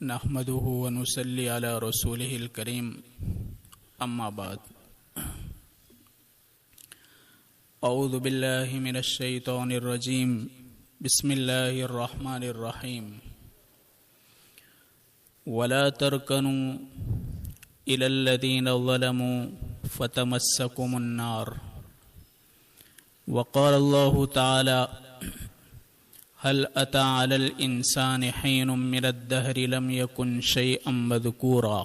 نحمده ونصلي على رسوله الكريم اما بعد اعوذ بالله من الشيطان الرجيم بسم الله الرحمن الرحيم ولا تركنوا الى الذين ظلموا فتمسكم النار وقال الله تعالى هل أتى على الإنسان حين من الدهر لم يكن شيئا مذكورا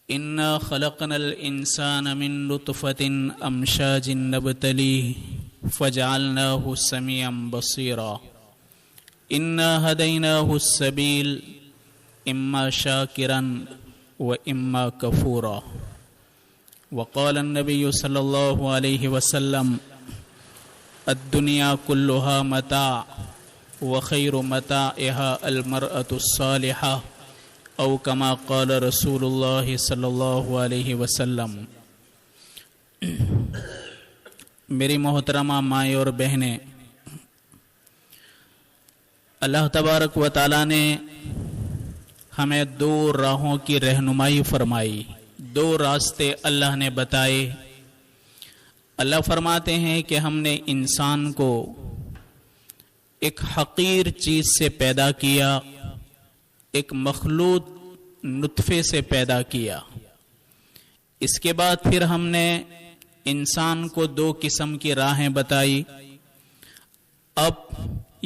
إنا خلقنا الإنسان من نطفة أمشاج نبتليه فجعلناه سميعا بصيرا إنا هديناه السبيل إما شاكرا وإما كفورا وقال النبي صلى الله عليه وسلم الدنيا كلها متاع وخير متاعها المرأة الصالحة او كما قال رسول الله صلی اللہ علیہ وسلم۔ میری محترمہ مائیں اور بہنیں، اللہ تبارک و تعالیٰ نے ہمیں دو راہوں کی رہنمائی فرمائی، دو راستے اللہ نے بتائے۔ اللہ فرماتے ہیں کہ ہم نے انسان کو ایک حقیر چیز سے پیدا کیا، ایک مخلوط نطفے سے پیدا کیا۔ اس کے بعد پھر ہم نے انسان کو دو قسم کی راہیں بتائی۔ اب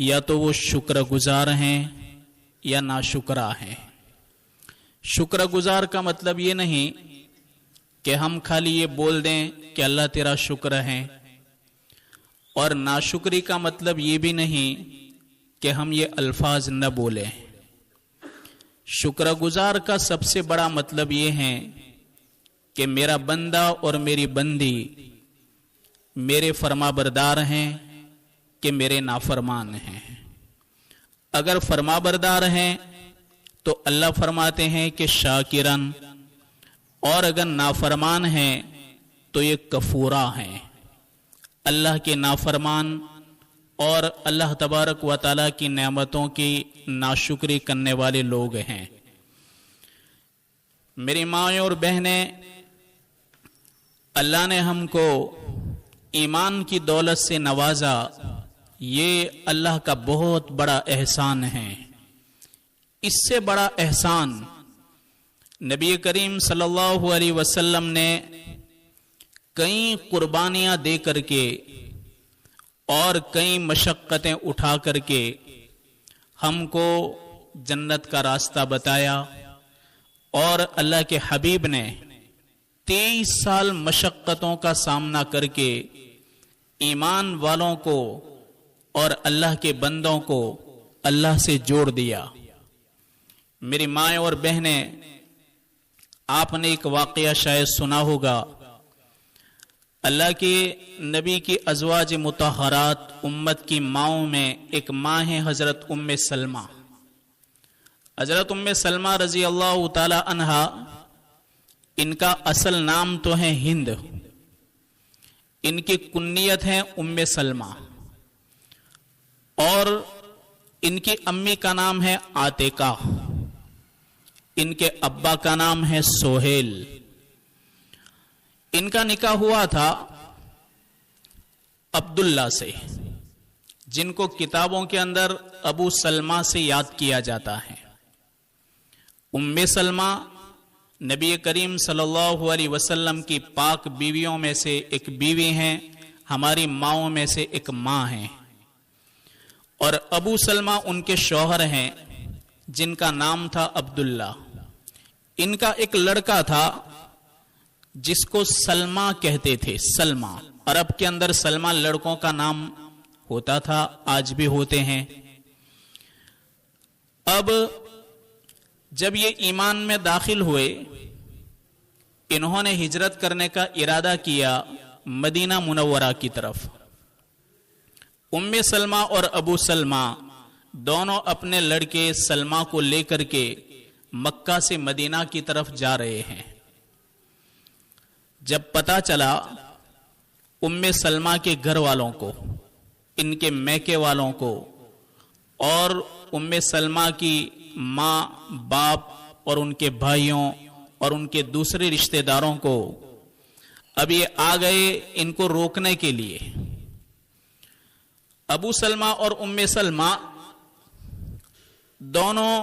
یا تو وہ شکر گزار ہیں یا ناشکرا ہیں۔ شکر گزار کا مطلب یہ نہیں کہ ہم خالی یہ بول دیں کہ اللہ تیرا شکر ہے، اور ناشکری کا مطلب یہ بھی نہیں کہ ہم یہ الفاظ نہ بولیں۔ شکر گزار کا سب سے بڑا مطلب یہ ہے کہ میرا بندہ اور میری بندی میرے فرما بردار ہیں کہ میرے نافرمان ہیں۔ اگر فرما بردار ہیں تو اللہ فرماتے ہیں کہ شاکرن، اور اگر نافرمان ہیں تو یہ کفورا ہیں، اللہ کے نافرمان اور اللہ تبارک و تعالیٰ کی نعمتوں کی ناشکری کرنے والے لوگ ہیں۔ میری مائیں اور بہنیں، اللہ نے ہم کو ایمان کی دولت سے نوازا، یہ اللہ کا بہت بڑا احسان ہے۔ اس سے بڑا احسان نبی کریم صلی اللہ علیہ وسلم نے کئی قربانیاں دے کر کے اور کئی مشقتیں اٹھا کر کے ہم کو جنت کا راستہ بتایا، اور اللہ کے حبیب نے 23 سال مشقتوں کا سامنا کر کے ایمان والوں کو اور اللہ کے بندوں کو اللہ سے جوڑ دیا۔ میری مائیں اور بہنیں، آپ نے ایک واقعہ شاید سنا ہوگا۔ اللہ کے نبی کی ازواج مطہرات امت کی ماؤں میں ایک ماں ہے حضرت ام سلمہ۔ حضرت ام سلمہ رضی اللہ تعالی عنہا، ان کا اصل نام تو ہے ہند، ان کی کنیت ہے ام سلمہ، اور ان کی امی کا نام ہے عاتقہ، ان کے ابا کا نام ہے سہیل۔ ان کا نکاح ہوا تھا عبداللہ سے، جن کو کتابوں کے اندر ابو سلمہ سے یاد کیا جاتا ہے۔ ام سلمہ نبی کریم صلی اللہ علیہ وسلم کی پاک بیویوں میں سے ایک بیوی ہیں، ہماری ماؤں میں سے ایک ماں ہیں، اور ابو سلمہ ان کے شوہر ہیں جن کا نام تھا عبداللہ۔ ان کا ایک لڑکا تھا جس کو سلمہ کہتے تھے۔ سلمہ عرب کے اندر سلمہ لڑکوں کا نام ہوتا تھا، آج بھی ہوتے ہیں۔ اب جب یہ ایمان میں داخل ہوئے، انہوں نے ہجرت کرنے کا ارادہ کیا مدینہ منورہ کی طرف۔ ام سلمہ اور ابو سلمہ دونوں اپنے لڑکے سلمہ کو لے کر کے مکہ سے مدینہ کی طرف جا رہے ہیں۔ جب پتہ چلا ام سلمہ کے گھر والوں کو، ان کے میکے والوں کو اور ام سلمہ کی माँ बाप और उनके भाइयों और उनके दूसरे रिश्तेदारों को अब ये आ गए इनको रोकने के लिए। अबू सलमा और उम्मे सलमा दोनों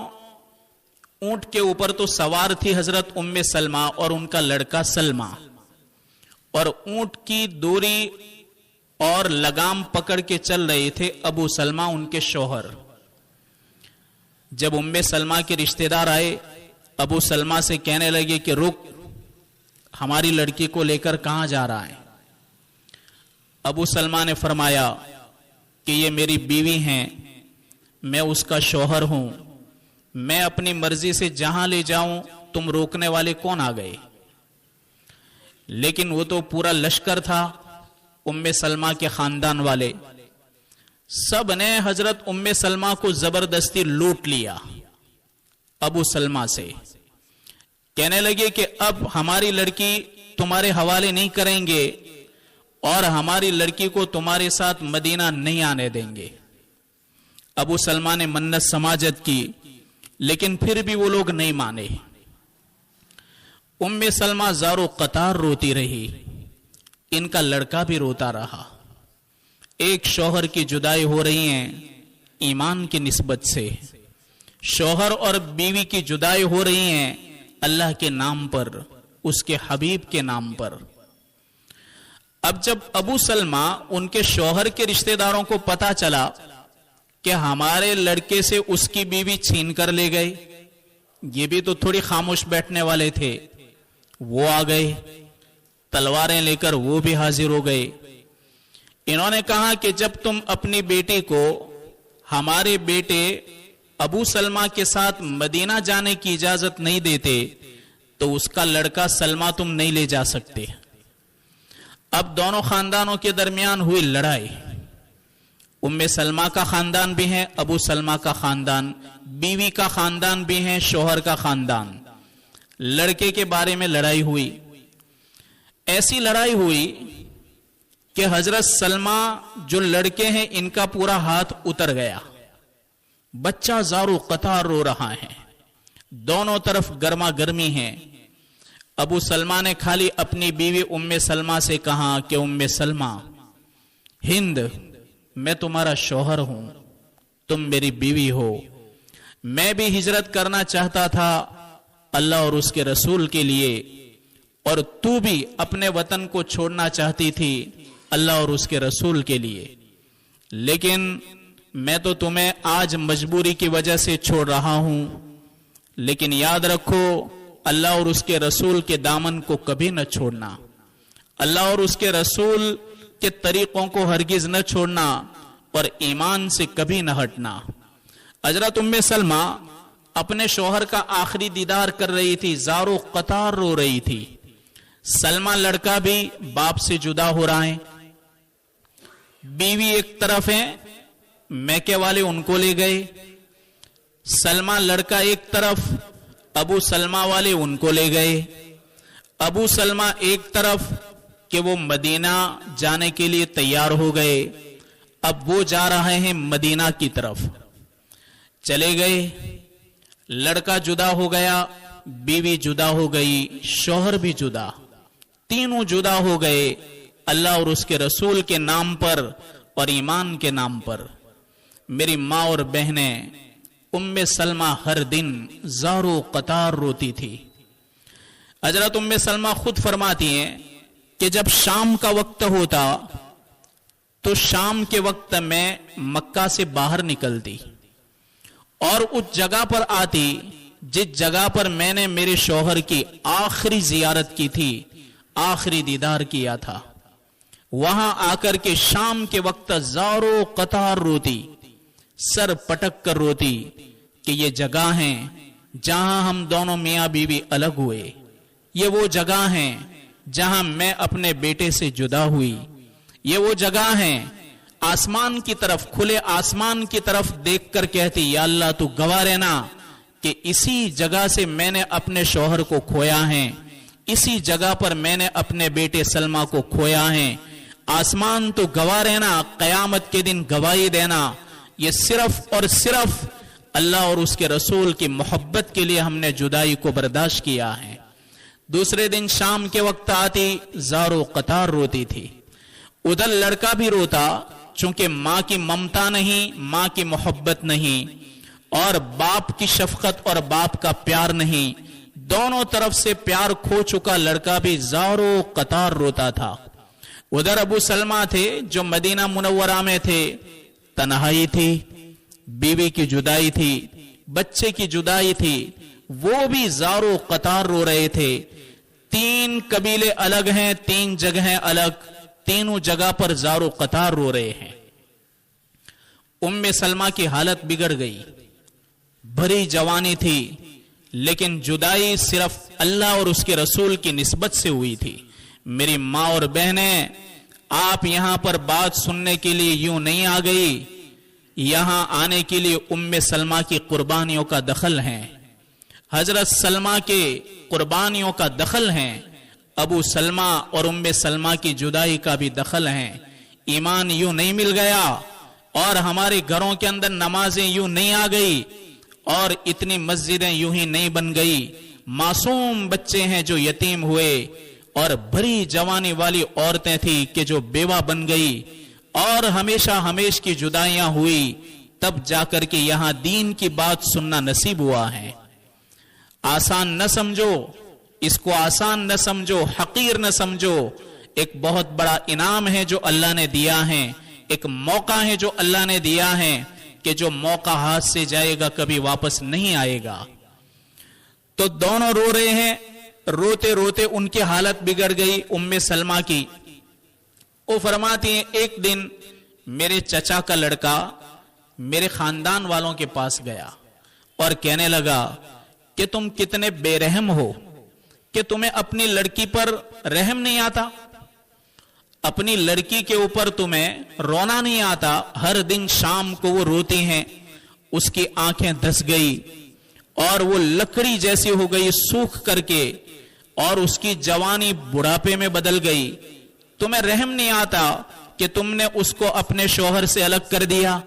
ऊंट के ऊपर तो सवार थी हजरत उम्मे सलमा और उनका लड़का सलमा, और ऊंट की दूरी और लगाम पकड़ के चल रहे थे अबू सलमा उनके शौहर। जब उम्मे सलमा के रिश्तेदार आए, अबू सलमा से कहने लगे कि रुक, हमारी लड़की को लेकर कहां जा रहा है? अबू सलमा ने फरमाया कि ये मेरी बीवी हैं, मैं उसका शौहर हूं, मैं अपनी मर्जी से जहां ले जाऊं, तुम रोकने वाले कौन आ गए? लेकिन वो तो पूरा लश्कर था, उम्मे सलमा के खानदान वाले, सब ने हजरत उम्मे सलमा को जबरदस्ती लूट लिया। अबू सलमा से कहने लगे कि अब हमारी लड़की तुम्हारे हवाले नहीं करेंगे और हमारी लड़की को तुम्हारे साथ मदीना नहीं आने देंगे। अबू सलमा ने मन्नत समाजत की, लेकिन फिर भी वो लोग नहीं माने। उम्मे सलमा ज़ारो कतार रोती रही, इनका लड़का भी रोता रहा। एक शौहर की जुदाई हो रही है ईमान की निस्बत से, शौहर और बीवी की जुदाई हो रही है अल्लाह के नाम पर, उसके हबीब के नाम पर। अब जब अबू सलमा उनके शौहर के रिश्तेदारों को पता चला कि हमारे लड़के से उसकी बीवी छीन कर ले गए, ये भी तो थोड़ी खामोश बैठने वाले थे, वो आ गए, तलवारें लेकर वो भी हाजिर हो गए। इन्होंने कहा कि जब तुम अपनी बेटी को हमारे बेटे अबू सलमा के साथ मदीना जाने की इजाजत नहीं देते तो उसका लड़का सलमा तुम नहीं ले जा सकते। अब दोनों खानदानों के दरमियान हुई लड़ाई। उम्मे सलमा का खानदान भी है, अबू सलमा का खानदान, बीवी का खानदान भी है, शौहर का खानदान। लड़के के बारे में लड़ाई हुई। ऐसी लड़ाई हुई कि हजरत सलमा जो लड़के हैं इनका पूरा हाथ उतर गया, बच्चा ज़ारो कतार रो रहा है, दोनों तरफ गर्मा गर्मी है। अबू सलमा ने खाली अपनी बीवी उम्मे सलमा से कहा कि उम्मे सलमा, हिंद, मैं तुम्हारा शौहर हूं, तुम मेरी बीवी हो, मैं भी हिजरत करना चाहता था अल्लाह और उसके रसूल के लिए, और तू भी अपने वतन को छोड़ना चाहती थी अल्लाह और उसके रसूल के लिए, लेकिन मैं तो तुम्हें आज मजबूरी की वजह से छोड़ रहा हूं। लेकिन याद रखो, अल्लाह और उसके रसूल के दामन को कभी न छोड़ना, अल्लाह और उसके रसूल के तरीकों को हरगिज न छोड़ना, और ईमान से कभी न हटना। हजरत उम्मे सलमा अपने शौहर का आखिरी दीदार कर रही थी, ज़ारो कतार रो रही थी। सलमा लड़का भी बाप से जुदा हो रहा है, बीवी एक तरफ है, मैके वाले उनको ले गए, सलमा लड़का एक तरफ, अबू सलमा वाले उनको ले गए। अबू सलमा एक तरफ कि वो मदीना जाने के लिए तैयार हो गए, अब वो जा रहे हैं मदीना की तरफ। चले गए, लड़का जुदा हो गया, बीवी जुदा हो गई, शौहर भी जुदा, तीनों जुदा हो गए अल्लाह और उसके रसूल के नाम पर और ईमान के नाम पर। मेरी माँ और बहनें, उम्मे सलमा हर दिन ज़ारो कतार रोती थी। हजरत उम्मे सलमा खुद फरमाती हैं कि जब शाम का वक्त होता तो शाम के वक्त मैं मक्का से बाहर निकलती और उस जगह पर आती जिस जगह पर मैंने मेरे शौहर की आखिरी जियारत की थी, आखिरी दीदार किया था। वहां आकर के शाम के वक्त ज़ारो कतार रोती, सर पटक कर रोती कि ये जगह है जहां हम दोनों मियां बीवी अलग हुए, ये वो जगह है जहां मैं अपने बेटे से जुदा हुई, ये वो जगह है आसमान की तरफ, खुले आसमान की तरफ देखकर कहती, या अल्लाह तू गवाह रहना कि इसी जगह से मैंने अपने शौहर को खोया है, इसी जगह पर मैंने अपने बेटे सलमा को खोया है। आसमान तो गवाह रहना, कयामत के दिन गवाही देना, ये सिर्फ और सिर्फ اللہ اور اس کے رسول کی محبت کے لیے ہم نے جدائی کو برداشت کیا ہے۔ دوسرے دن شام کے وقت آتی، زارو قطار روتی تھی، ادھر لڑکا بھی روتا، چونکہ ماں کی ممتا نہیں، ماں کی محبت نہیں، اور باپ کی شفقت اور باپ کا پیار نہیں، دونوں طرف سے پیار کھو چکا لڑکا بھی زارو قطار روتا تھا۔ ادھر ابو سلمہ تھے جو مدینہ منورہ میں تھے، تنہائی تھی، بیوی کی جدائی تھی، بچے کی جدائی تھی، وہ بھی زارو قطار رو رہے تھے۔ 3 قبیلے الگ ہیں، 3 جگہیں الگ، تینوں جگہ پر زارو قطار رو رہے ہیں۔ ام سلمہ کی حالت بگڑ گئی، بھری جوانی تھی، لیکن جدائی صرف اللہ اور اس کے رسول کی نسبت سے ہوئی تھی۔ میری ماں اور بہنیں، آپ یہاں پر بات سننے کے لیے یوں نہیں آ گئی، یہاں آنے کے لیے ام سلمہ کی قربانیوں کا دخل ہے، حضرت سلمہ کے قربانیوں کا دخل ہے، ابو سلمہ اور ام سلمہ کی جدائی کا بھی دخل ہے۔ ایمان یوں نہیں مل گیا، اور ہمارے گھروں کے اندر نمازیں یوں نہیں آ گئی، اور اتنی مسجدیں یوں ہی نہیں بن گئی۔ معصوم بچے ہیں جو یتیم ہوئے، اور بھری جوانی والی عورتیں تھیں کہ جو بیوہ بن گئی، اور ہمیشہ ہمیش کی جدائیاں ہوئی، تب جا کر کے یہاں دین کی بات سننا نصیب ہوا ہے۔ آسان نہ سمجھو اس کو، آسان نہ سمجھو، حقیر نہ سمجھو، ایک بہت بڑا انعام ہے جو اللہ نے دیا ہے، ایک موقع ہے جو اللہ نے دیا ہے، کہ جو موقع ہاتھ سے جائے گا کبھی واپس نہیں آئے گا۔ تو دونوں رو رہے ہیں، روتے روتے ان کی حالت بگڑ گئی ام سلمہ کی۔ وہ فرماتی ہیں ایک دن میرے چچا کا لڑکا میرے خاندان والوں کے پاس گیا اور کہنے لگا کہ تم کتنے بے رحم ہو، کہ تمہیں اپنی لڑکی پر رحم نہیں آتا، اپنی لڑکی کے اوپر تمہیں رونا نہیں آتا۔ ہر دن شام کو وہ روتی ہیں، اس کی آنکھیں دھس گئی اور وہ لکڑی جیسی ہو گئی سوکھ کر کے، اور اس کی جوانی بڑھاپے میں بدل گئی۔ تمہیں رحم نہیں آتا کہ تم نے اس کو اپنے شوہر سے الگ کر دیا،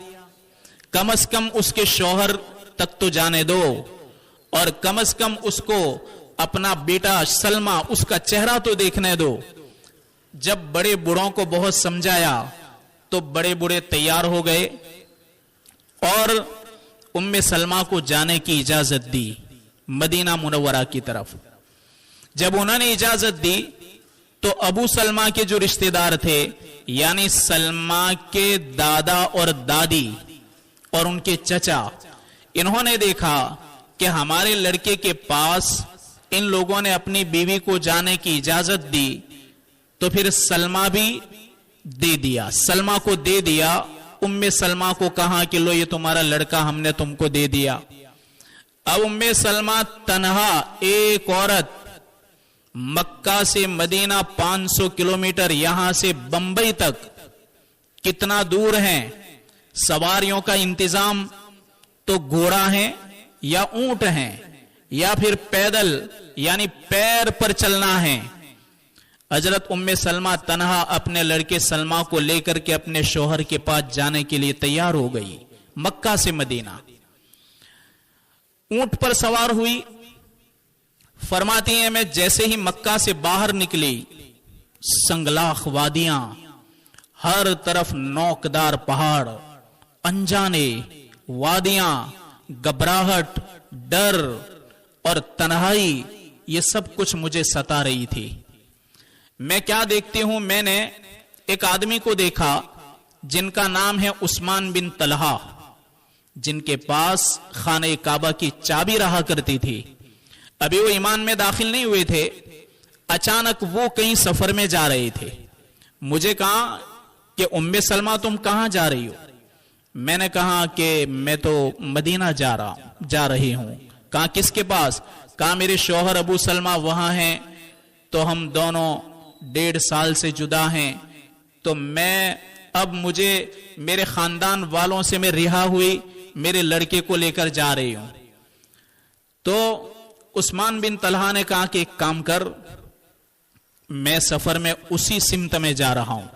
کم از کم اس کے شوہر تک تو جانے دو، اور کم از کم اس کو اپنا بیٹا سلمہ اس کا چہرہ تو دیکھنے دو۔ جب بڑے بوڑھوں کو بہت سمجھایا تو بڑے بوڑھے تیار ہو گئے اور ام سلمہ کو جانے کی اجازت دی مدینہ منورہ کی طرف۔ جب انہوں نے اجازت دی تو ابو سلمہ کے جو رشتہ دار تھے، یعنی سلمہ کے دادا اور دادی اور ان کے چچا، انہوں نے دیکھا کہ ہمارے لڑکے کے پاس ان لوگوں نے اپنی بیوی کو جانے کی اجازت دی، تو پھر سلمہ بھی دے دیا، سلمہ کو دے دیا۔ ام سلمہ کو کہا کہ لو یہ تمہارا لڑکا ہم نے تم کو دے دیا۔ اب ام سلمہ تنہا ایک عورت، مکہ سے مدینہ 500 کلومیٹر، یہاں سے بمبئی تک کتنا دور ہے، سواریوں کا انتظام تو گھوڑا ہے یا اونٹ ہیں یا پھر پیدل یعنی پیر پر چلنا ہے۔ حضرت ام سلمہ تنہا اپنے لڑکے سلمہ کو لے کر کے اپنے شوہر کے پاس جانے کے لیے تیار ہو گئی، مکہ سے مدینہ اونٹ پر سوار ہوئی۔ فرماتی ہیں میں جیسے ہی مکہ سے باہر نکلی، سنگلاخ وادیاں، ہر طرف نوکدار پہاڑ، انجانے وادیاں، گھبراہٹ، ڈر اور تنہائی، یہ سب کچھ مجھے ستا رہی تھی۔ میں کیا دیکھتی ہوں، میں نے ایک آدمی کو دیکھا جن کا نام ہے عثمان بن طلحہ، جن کے پاس خانہ کعبہ کی چابی رہا کرتی تھی۔ ابھی وہ ایمان میں داخل نہیں ہوئے تھے، اچانک وہ کہیں سفر میں جا رہے تھے۔ مجھے کہا کہ ام سلمہ تم کہاں جا رہی ہو؟ میں نے کہا کہ میں تو مدینہ جا رہی ہوں۔ کہا کس کے پاس؟ کہا میرے شوہر ابو سلمہ وہاں ہیں، تو ہم دونوں 1.5 سال سے جدا ہیں، تو میں اب مجھے میرے خاندان والوں سے میں رہا ہوئی، میرے لڑکے کو لے کر جا رہی ہوں۔ تو عثمان بن طلحہ نے کہا کہ ایک کام کر، میں سفر میں اسی سمت میں جا رہا ہوں،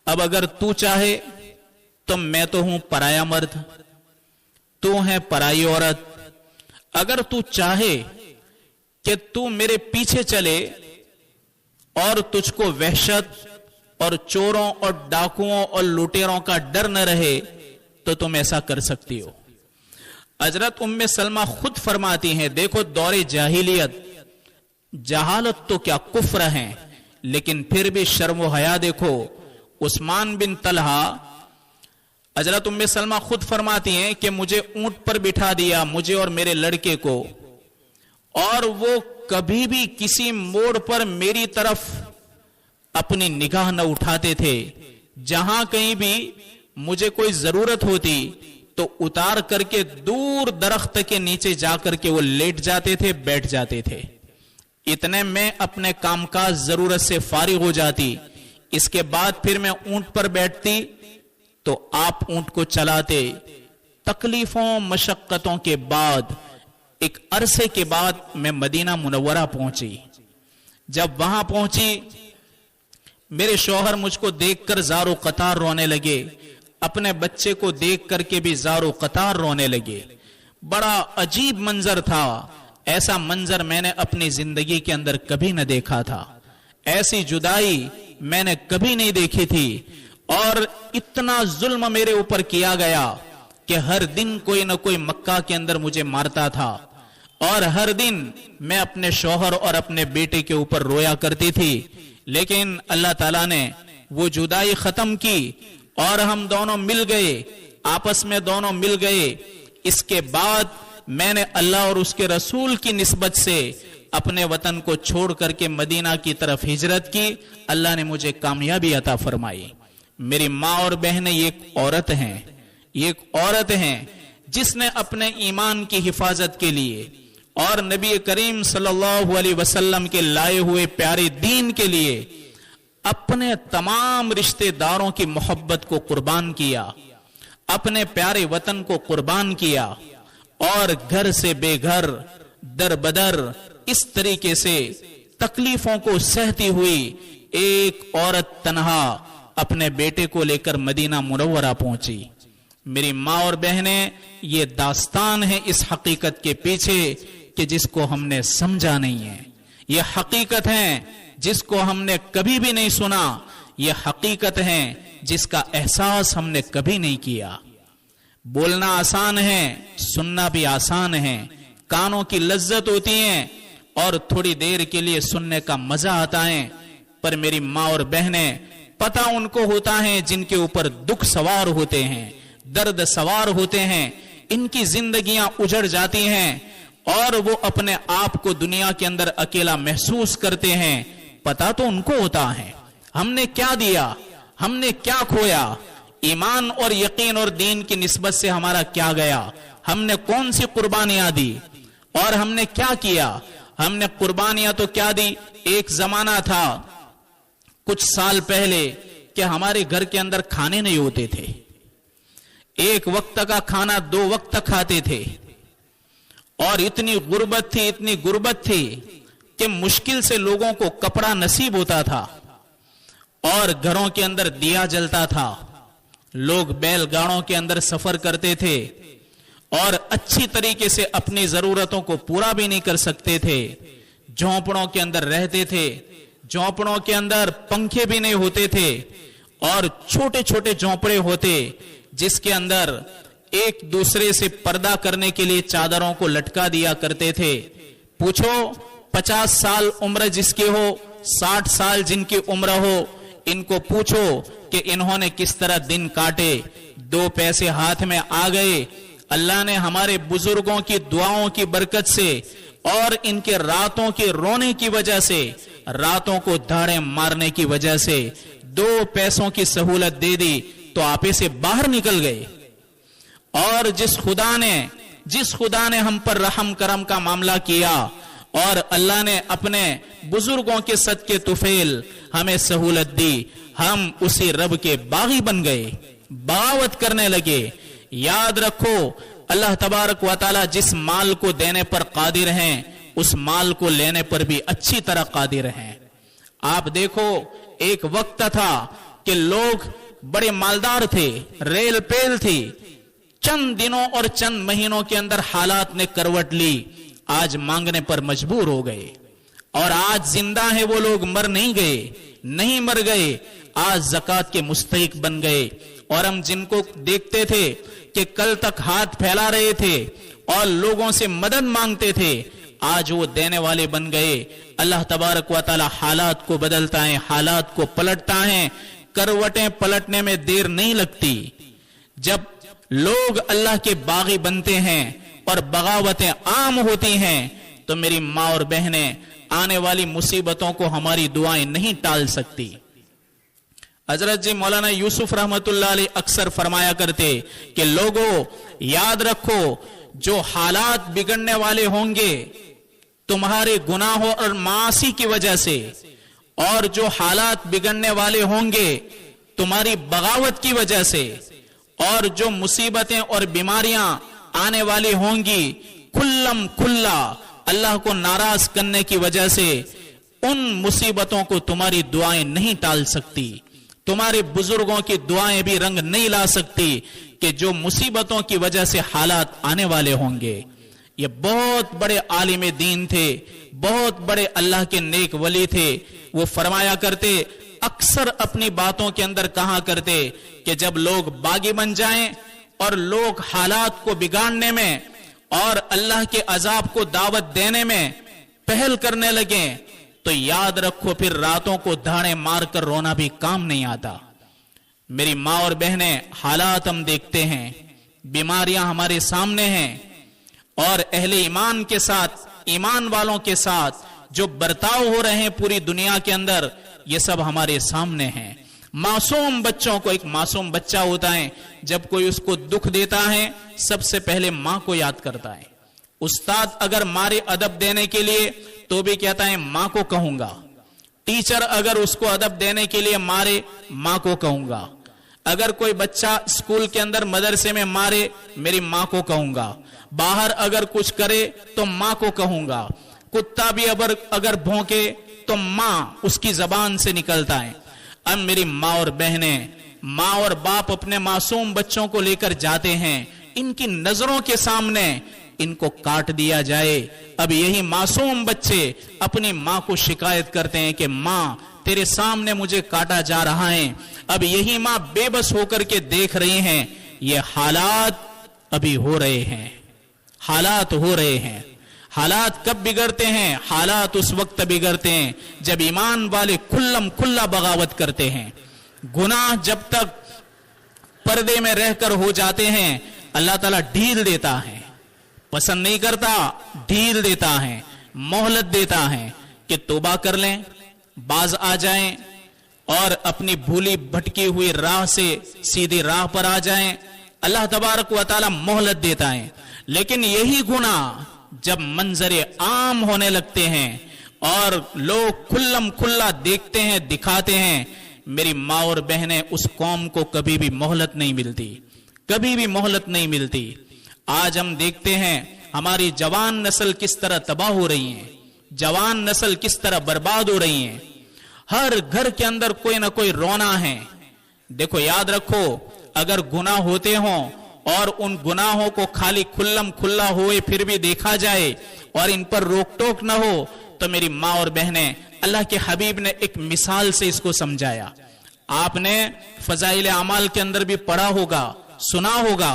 اب اگر تو چاہے تو میں تو ہوں پرایا مرد، तू है पराई औरत, अगर तू चाहे कि तू मेरे पीछे चले और तुझको वहशत और चोरों और डाकुओं और लुटेरों का डर न रहे तो तुम ऐसा कर सकती हो। हजरत उम्मे सलमा खुद फरमाती हैं, देखो दौरे जाहिलियत, जहालत तो क्या कुफ्र है, लेकिन फिर भी शर्म व हया देखो। उस्मान बिन तलहा, हजरत उम्मे सलमा खुद फरमाती हैं कि मुझे ऊंट पर बिठा दिया, मुझे और मेरे लड़के को, और वो कभी भी किसी मोड़ पर मेरी तरफ अपनी निगाह न उठाते थे। जहां कहीं भी मुझे कोई जरूरत होती तो उतार करके दूर दरख्त के नीचे जाकर के वो लेट जाते थे, बैठ जाते थे। इतने में अपने कामकाज जरूरत से फारिग हो जाती। इसके बाद फिर मैं ऊंट पर बैठती तो आप ऊंट को चलाते। तकलीफों मशक्कतों के बाद एक अरसे के बाद मैं मदीना मुनव्वरा पहुंची। जब वहां पहुंची, मेरे शौहर मुझको देखकर ज़ारो कतार रोने लगे, अपने बच्चे को देख करके भी ज़ारो कतार रोने लगे। बड़ा अजीब मंजर था, ऐसा मंजर मैंने अपनी जिंदगी के अंदर कभी न देखा था। ऐसी जुदाई मैंने कभी नहीं देखी थी, और इतना जुल्म मेरे ऊपर किया गया कि हर दिन कोई न कोई मक्का के अंदर मुझे मारता था, और हर दिन मैं अपने शौहर और अपने बेटे के ऊपर रोया करती थी। लेकिन अल्लाह ताला ने वो जुदाई खत्म की और हम दोनों मिल गए, आपस में दोनों मिल गए। इसके बाद मैंने अल्लाह और उसके रसूल की निस्बत से अपने वतन को छोड़ करके मदीना की तरफ हिजरत की। अल्लाह ने मुझे कामयाबी अता फरमाई। मेरी माँ और बहनें ये एक औरत हैं, ये एक औरत हैं जिसने अपने ईमान की हिफाजत के लिए और नबी करीम सल्लल्लाहु अलैहि वसल्लम के लाए हुए प्यारे दीन के लिए अपने तमाम रिश्तेदारों की मोहब्बत को कुर्बान किया, अपने प्यारे वतन को कुर्बान किया, और घर से बेघर दर बदर इस तरीके से तकलीफों को सहती हुई एक औरत तन्हा अपने बेटे को लेकर मदीना मुनव्वरा पहुंची। मेरी माँ और बहनें, ये दास्तान है इस हकीकत के पीछे कि जिसको हमने समझा नहीं है। ये हकीकत है जिसको हमने कभी भी नहीं सुना। ये हकीकत है जिसका एहसास हमने कभी नहीं किया। बोलना आसान है, सुनना भी आसान है। कानों की लज्जत होती है और थोड़ी देर के लिए सुनने का मजा आता है, पर मेरी माँ और बहनें, पता उनको होता है जिनके ऊपर दुख सवार होते हैं, दर्द सवार होते हैं, इनकी जिंदगियां उजड़ जाती हैं और वो अपने आप को दुनिया के अंदर अकेला महसूस करते हैं। पता तो उनको होता है हमने क्या दिया, हमने क्या खोया, ईमान और यकीन और दीन की निस्बत से हमारा क्या गया, हमने कौन सी कुर्बानियां दी और हमने क्या किया। हमने कुर्बानियां तो क्या दी। एक जमाना था कुछ साल पहले कि हमारे घर के अंदर खाने नहीं होते थे, एक वक्त का खाना 2 वक्त खाते थे, और इतनी गुर्बत थी कि मुश्किल से लोगों को कपड़ा नसीब होता था और घरों के अंदर दिया जलता था। लोग बैलगाड़ों के अंदर सफर करते थे और अच्छी तरीके से अपनी जरूरतों को पूरा भी नहीं कर सकते थे। झोंपड़ों के अंदर रहते थे, झोंपड़ों के अंदर पंखे भी नहीं होते थे और छोटे छोटे झोंपड़े होते जिसके अंदर एक दूसरे से पर्दा करने के लिए चादरों को लटका दिया करते थे। पूछो 50 साल उम्र जिसकी हो, 60 साल जिनकी उम्र हो, इनको पूछो कि इन्होंने किस तरह दिन काटे। 2 पैसे हाथ में आ गए, अल्लाह ने हमारे बुजुर्गों की दुआओं की बरकत से और इनके रातों के रोने की वजह से, रातों को धाड़े मारने की वजह से 2 पैसों की सहूलत दे दी तो आपे से बाहर निकल गए। और जिस खुदा ने हम पर रहम करम का मामला किया और अल्लाह ने अपने बुजुर्गों के सदके तुफेल हमें सहूलत दी, हम उसी रब के बागी बन गए, बगावत करने लगे। याद रखो, अल्लाह तबारक व तआला जिस माल को देने पर कादिर हैं, उस माल को लेने पर भी अच्छी तरह कादिर हैं। आप देखो, एक वक्त था कि लोग बड़े मालदार थे, रेल पेल थी, चंद दिनों और चंद महीनों के अंदर हालात ने करवट ली, आज मांगने पर मजबूर हो गए। और आज जिंदा है वो लोग, मर नहीं गए, नहीं मर गए, आज ज़कात के मुस्तहिक बन गए। और हम जिनको देखते थे कि कल तक हाथ फैला रहे थे और लोगों से मदद मांगते थे, आज वो देने वाले बन गए। अल्लाह तबारक व तआला हालात को बदलता है, हालात को पलटता है। करवटें पलटने में देर नहीं लगती। जब लोग अल्लाह के बागी बनते हैं और बगावतें आम होती हैं, तो मेरी माँ और बहनें, आने वाली मुसीबतों को हमारी दुआएं नहीं टाल सकती। हजरत जी मौलाना यूसुफ रहमतुल्लाह अलैह अक्सर फरमाया करते कि लोगों याद रखो, जो हालात बिगड़ने वाले होंगे तुम्हारे गुनाहों और मासी की वजह से, और जो हालात बिगड़ने वाले होंगे तुम्हारी बगावत की वजह से, और जो मुसीबतें और बीमारियां आने वाली होंगी खुल्लम खुल्ला अल्लाह को नाराज करने की वजह से, उन मुसीबतों को तुम्हारी दुआएं नहीं टाल सकती। तुम्हारे बुजुर्गों की दुआएं भी रंग नहीं ला सकती कि जो मुसीबतों की वजह से हालात आने वाले होंगे। ये बहुत बड़े आलिम दीन थे, बहुत बड़े अल्लाह के नेक वली थे। वो फरमाया करते, अक्सर अपनी बातों के अंदर कहा करते कि जब लोग बागी बन जाएं और लोग हालात को बिगाड़ने में और अल्लाह के अजाब को दावत देने में पहल करने लगे, तो याद रखो फिर रातों को धाड़े मारकर रोना भी काम नहीं आता। मेरी माँ और बहनें, हालात हम देखते हैं, बीमारियां हमारे सामने हैं, और अहले ईमान के साथ, ईमान वालों के साथ जो बर्ताव हो रहे हैं पूरी दुनिया के अंदर, ये सब हमारे सामने हैं। मासूम बच्चों को, एक मासूम बच्चा होता है, जब कोई उसको दुख देता है सबसे पहले माँ को याद करता है। उस्ताद अगर मारे अदब देने के लिए तो भी कहता है माँ को कहूंगा। टीचर अगर उसको अदब देने के लिए मारे, माँ को कहूंगा। अगर कोई बच्चा स्कूल के अंदर मदरसे में मारे, मेरी माँ को कहूंगा। बाहर अगर कुछ करे तो माँ को कहूंगा। कुत्ता भी अगर भौंके तो माँ उसकी जबान से निकलता है। अब मेरी माँ और बहनें, माँ और बाप अपने मासूम बच्चों को लेकर जाते हैं, इनकी नजरों के सामने इनको काट दिया जाए। अब यही मासूम बच्चे अपनी माँ को शिकायत करते हैं कि माँ तेरे सामने मुझे काटा जा रहा है। अब यही माँ बेबस होकर के देख रही हैं। ये हालात अभी हो रहे हैं, हालात हो रहे हैं। हालात कब बिगड़ते हैं? हालात उस वक्त बिगड़ते हैं जब ईमान वाले खुल्लम खुल्ला बगावत करते हैं। गुनाह जब तक पर्दे में रहकर हो जाते हैं, अल्लाह ताला ढील देता है, पसंद नहीं करता, ढील देता है, मोहलत देता है कि तौबा कर लें, बाज आ जाएं और अपनी भूली भटकी हुई राह से सीधी राह पर आ जाएं। अल्लाह तबारक व तआला मोहलत देता है। लेकिन यही गुनाह जब मंजरे आम होने लगते हैं और लोग खुल्लम खुल्ला देखते हैं, दिखाते हैं, मेरी माँ और बहनें, उस कौम को कभी भी मोहलत नहीं मिलती, कभी भी मोहलत नहीं मिलती। आज हम देखते हैं हमारी जवान नस्ल किस तरह तबाह हो रही है, जवान नस्ल किस तरह बर्बाद हो रही है। हर घर के अंदर कोई ना कोई रोना है। देखो याद रखो, अगर गुनाह होते हों और उन गुनाहों को खाली खुल्लम खुल्ला हुए फिर भी देखा जाए और इन पर रोक टोक न हो, तो मेरी माँ और बहनें, अल्लाह के हबीब ने एक मिसाल से इसको समझाया। आपने फजाइल अमाल के अंदर भी पढ़ा होगा, सुना होगा,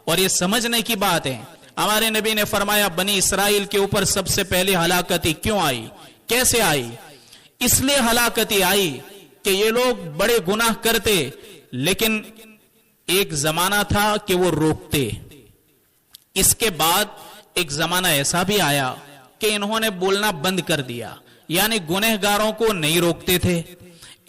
और ये समझने की बात है। हमारे नबी ने फरमाया, बनी इसराइल के ऊपर सबसे पहले हलाकती क्यों आई, कैसे आई? इसलिए हलाकती आई कि ये लोग बड़े गुनाह करते, लेकिन एक जमाना था कि वो रोकते। इसके बाद एक जमाना ऐसा भी आया कि इन्होंने बोलना बंद कर दिया, यानी गुनहगारों को नहीं रोकते थे।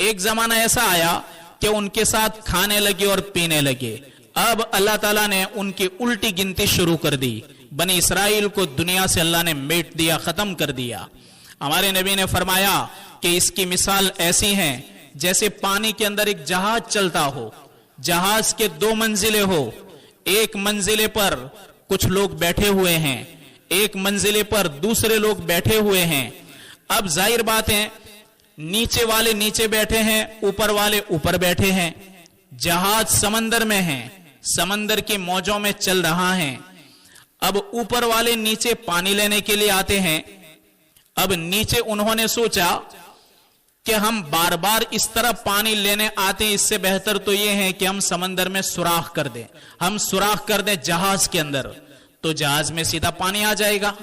एक जमाना ऐसा आया कि उनके साथ खाने लगे और पीने लगे। अब अल्लाह ताला ने उनकी उल्टी गिनती शुरू कर दी। बनी इसराइल को दुनिया से अल्लाह ने मेट दिया, खत्म कर दिया। हमारे नबी ने फरमाया कि इसकी मिसाल ऐसी है जैसे पानी के अंदर एक जहाज चलता हो, जहाज के 2 मंजिलें हो, एक मंजिले पर कुछ लोग बैठे हुए हैं, एक मंजिले पर दूसरे लोग बैठे हुए हैं। अब जाहिर बात है, नीचे वाले नीचे बैठे हैं, ऊपर वाले ऊपर बैठे हैं। जहाज समंदर में है, समंदर की मौजों में चल रहा है। अब ऊपर वाले नीचे पानी लेने के लिए आते हैं। अब नीचे उन्होंने सोचा कि हम बार बार इस तरह पानी लेने आते हैं, इससे बेहतर तो यह है कि हम समंदर में सुराख कर दें, हम सुराख कर दें जहाज के अंदर, तो जहाज में सीधा पानी आ जाएगा।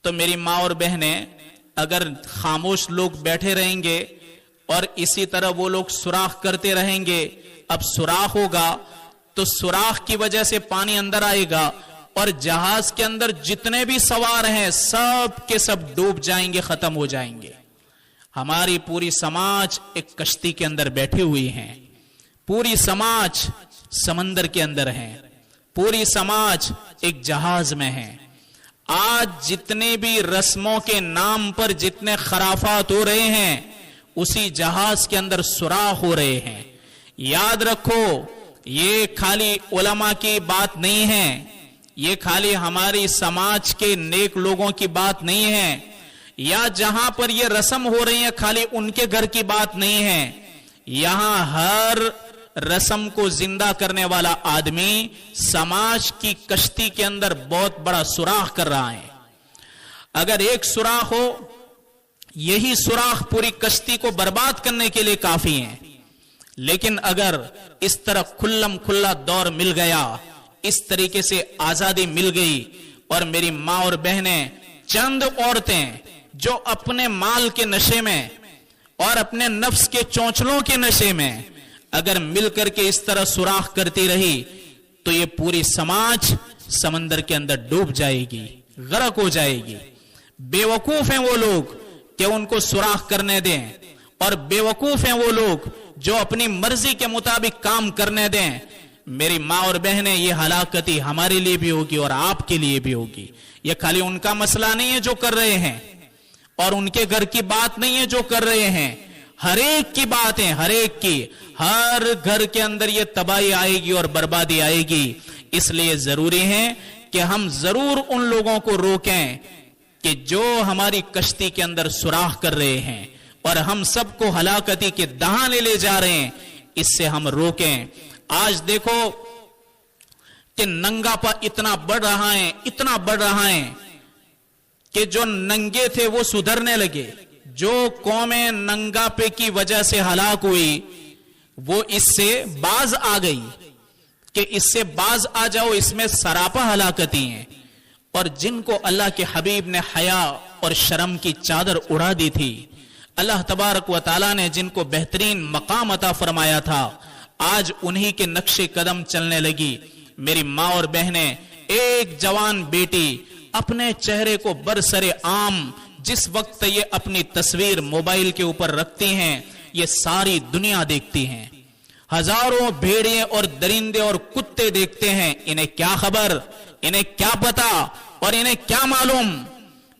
तो मेरी माँ और बहनें, अगर खामोश लोग बैठे रहेंगे और इसी तरह वो लोग सुराख करते रहेंगे, अब सुराख होगा तो सुराख की वजह से पानी अंदर आएगा और जहाज के अंदर जितने भी सवार हैं सब के सब डूब जाएंगे, खत्म हो जाएंगे। हमारी पूरी समाज एक कश्ती के अंदर बैठी हुई है, पूरी समाज समंदर के अंदर है, पूरी समाज एक जहाज में है। आज जितने भी रस्मों के नाम पर जितने खराफात हो रहे हैं, उसी जहाज के अंदर सुराख हो रहे हैं। याद रखो, ये खाली उलमा की बात नहीं है, ये खाली हमारी समाज के नेक लोगों की बात नहीं है, या जहां पर ये रस्म हो रही है खाली उनके घर की बात नहीं है। यहां हर रस्म को जिंदा करने वाला आदमी समाज की कश्ती के अंदर बहुत बड़ा सुराख कर रहा है। अगर एक सुराख हो, यही सुराख पूरी कश्ती को बर्बाद करने के लिए काफी है। लेकिन अगर इस तरह खुल्लम खुल्ला दौर मिल गया, इस तरीके से आजादी मिल गई, और मेरी माँ और बहनें, चंद औरतें जो अपने माल के नशे में और अपने नफ्स के चौंचलों के नशे में अगर मिलकर के इस तरह सुराख करती रही, तो ये पूरी समाज समंदर के अंदर डूब जाएगी, गर्क हो जाएगी। बेवकूफ हैं वो लोग कि उनको सुराख करने दें, और बेवकूफ हैं वो लोग जो अपनी मर्जी के मुताबिक काम करने दें। मेरी माँ और बहनें, ये हलाकती हमारे लिए भी होगी और आपके लिए भी होगी। ये खाली उनका मसला नहीं है जो कर रहे हैं, और उनके घर की बात नहीं है जो कर रहे हैं, हर एक की बात है, हर एक की। हर घर के अंदर ये तबाही आएगी और बर्बादी आएगी। इसलिए जरूरी है कि हम जरूर उन लोगों को रोकें कि जो हमारी कश्ती के अंदर सुराख कर रहे हैं और हम सबको हलाकती के दहाने ले जा रहे हैं, इससे हम रोकें। आज देखो कि नंगापा इतना बढ़ रहा है, इतना बढ़ रहा है कि जो नंगे थे वो सुधरने लगे। जो कौमें नंगापे की वजह से हलाक हुई, वो इससे बाज आ गई कि इससे बाज आ जाओ, इसमें सरापा हलाकती हैं। और जिनको अल्लाह के हबीब ने हया और शर्म की चादर उड़ा दी थी, अल्लाह तबारक व तआला ने जिनको बेहतरीन मकाम अता फरमाया था, आज उन्हीं के नक्शे कदम चलने लगी। मेरी माँ और बहनें, एक जवान बेटी अपने चेहरे को बरसरे आम जिस वक्त ये अपनी तस्वीर मोबाइल के ऊपर रखती हैं, ये सारी दुनिया देखती हैं। हजारों भेड़िए और दरिंदे और कुत्ते देखते हैं। इन्हें क्या खबर, इन्हें क्या पता और इन्हें क्या मालूम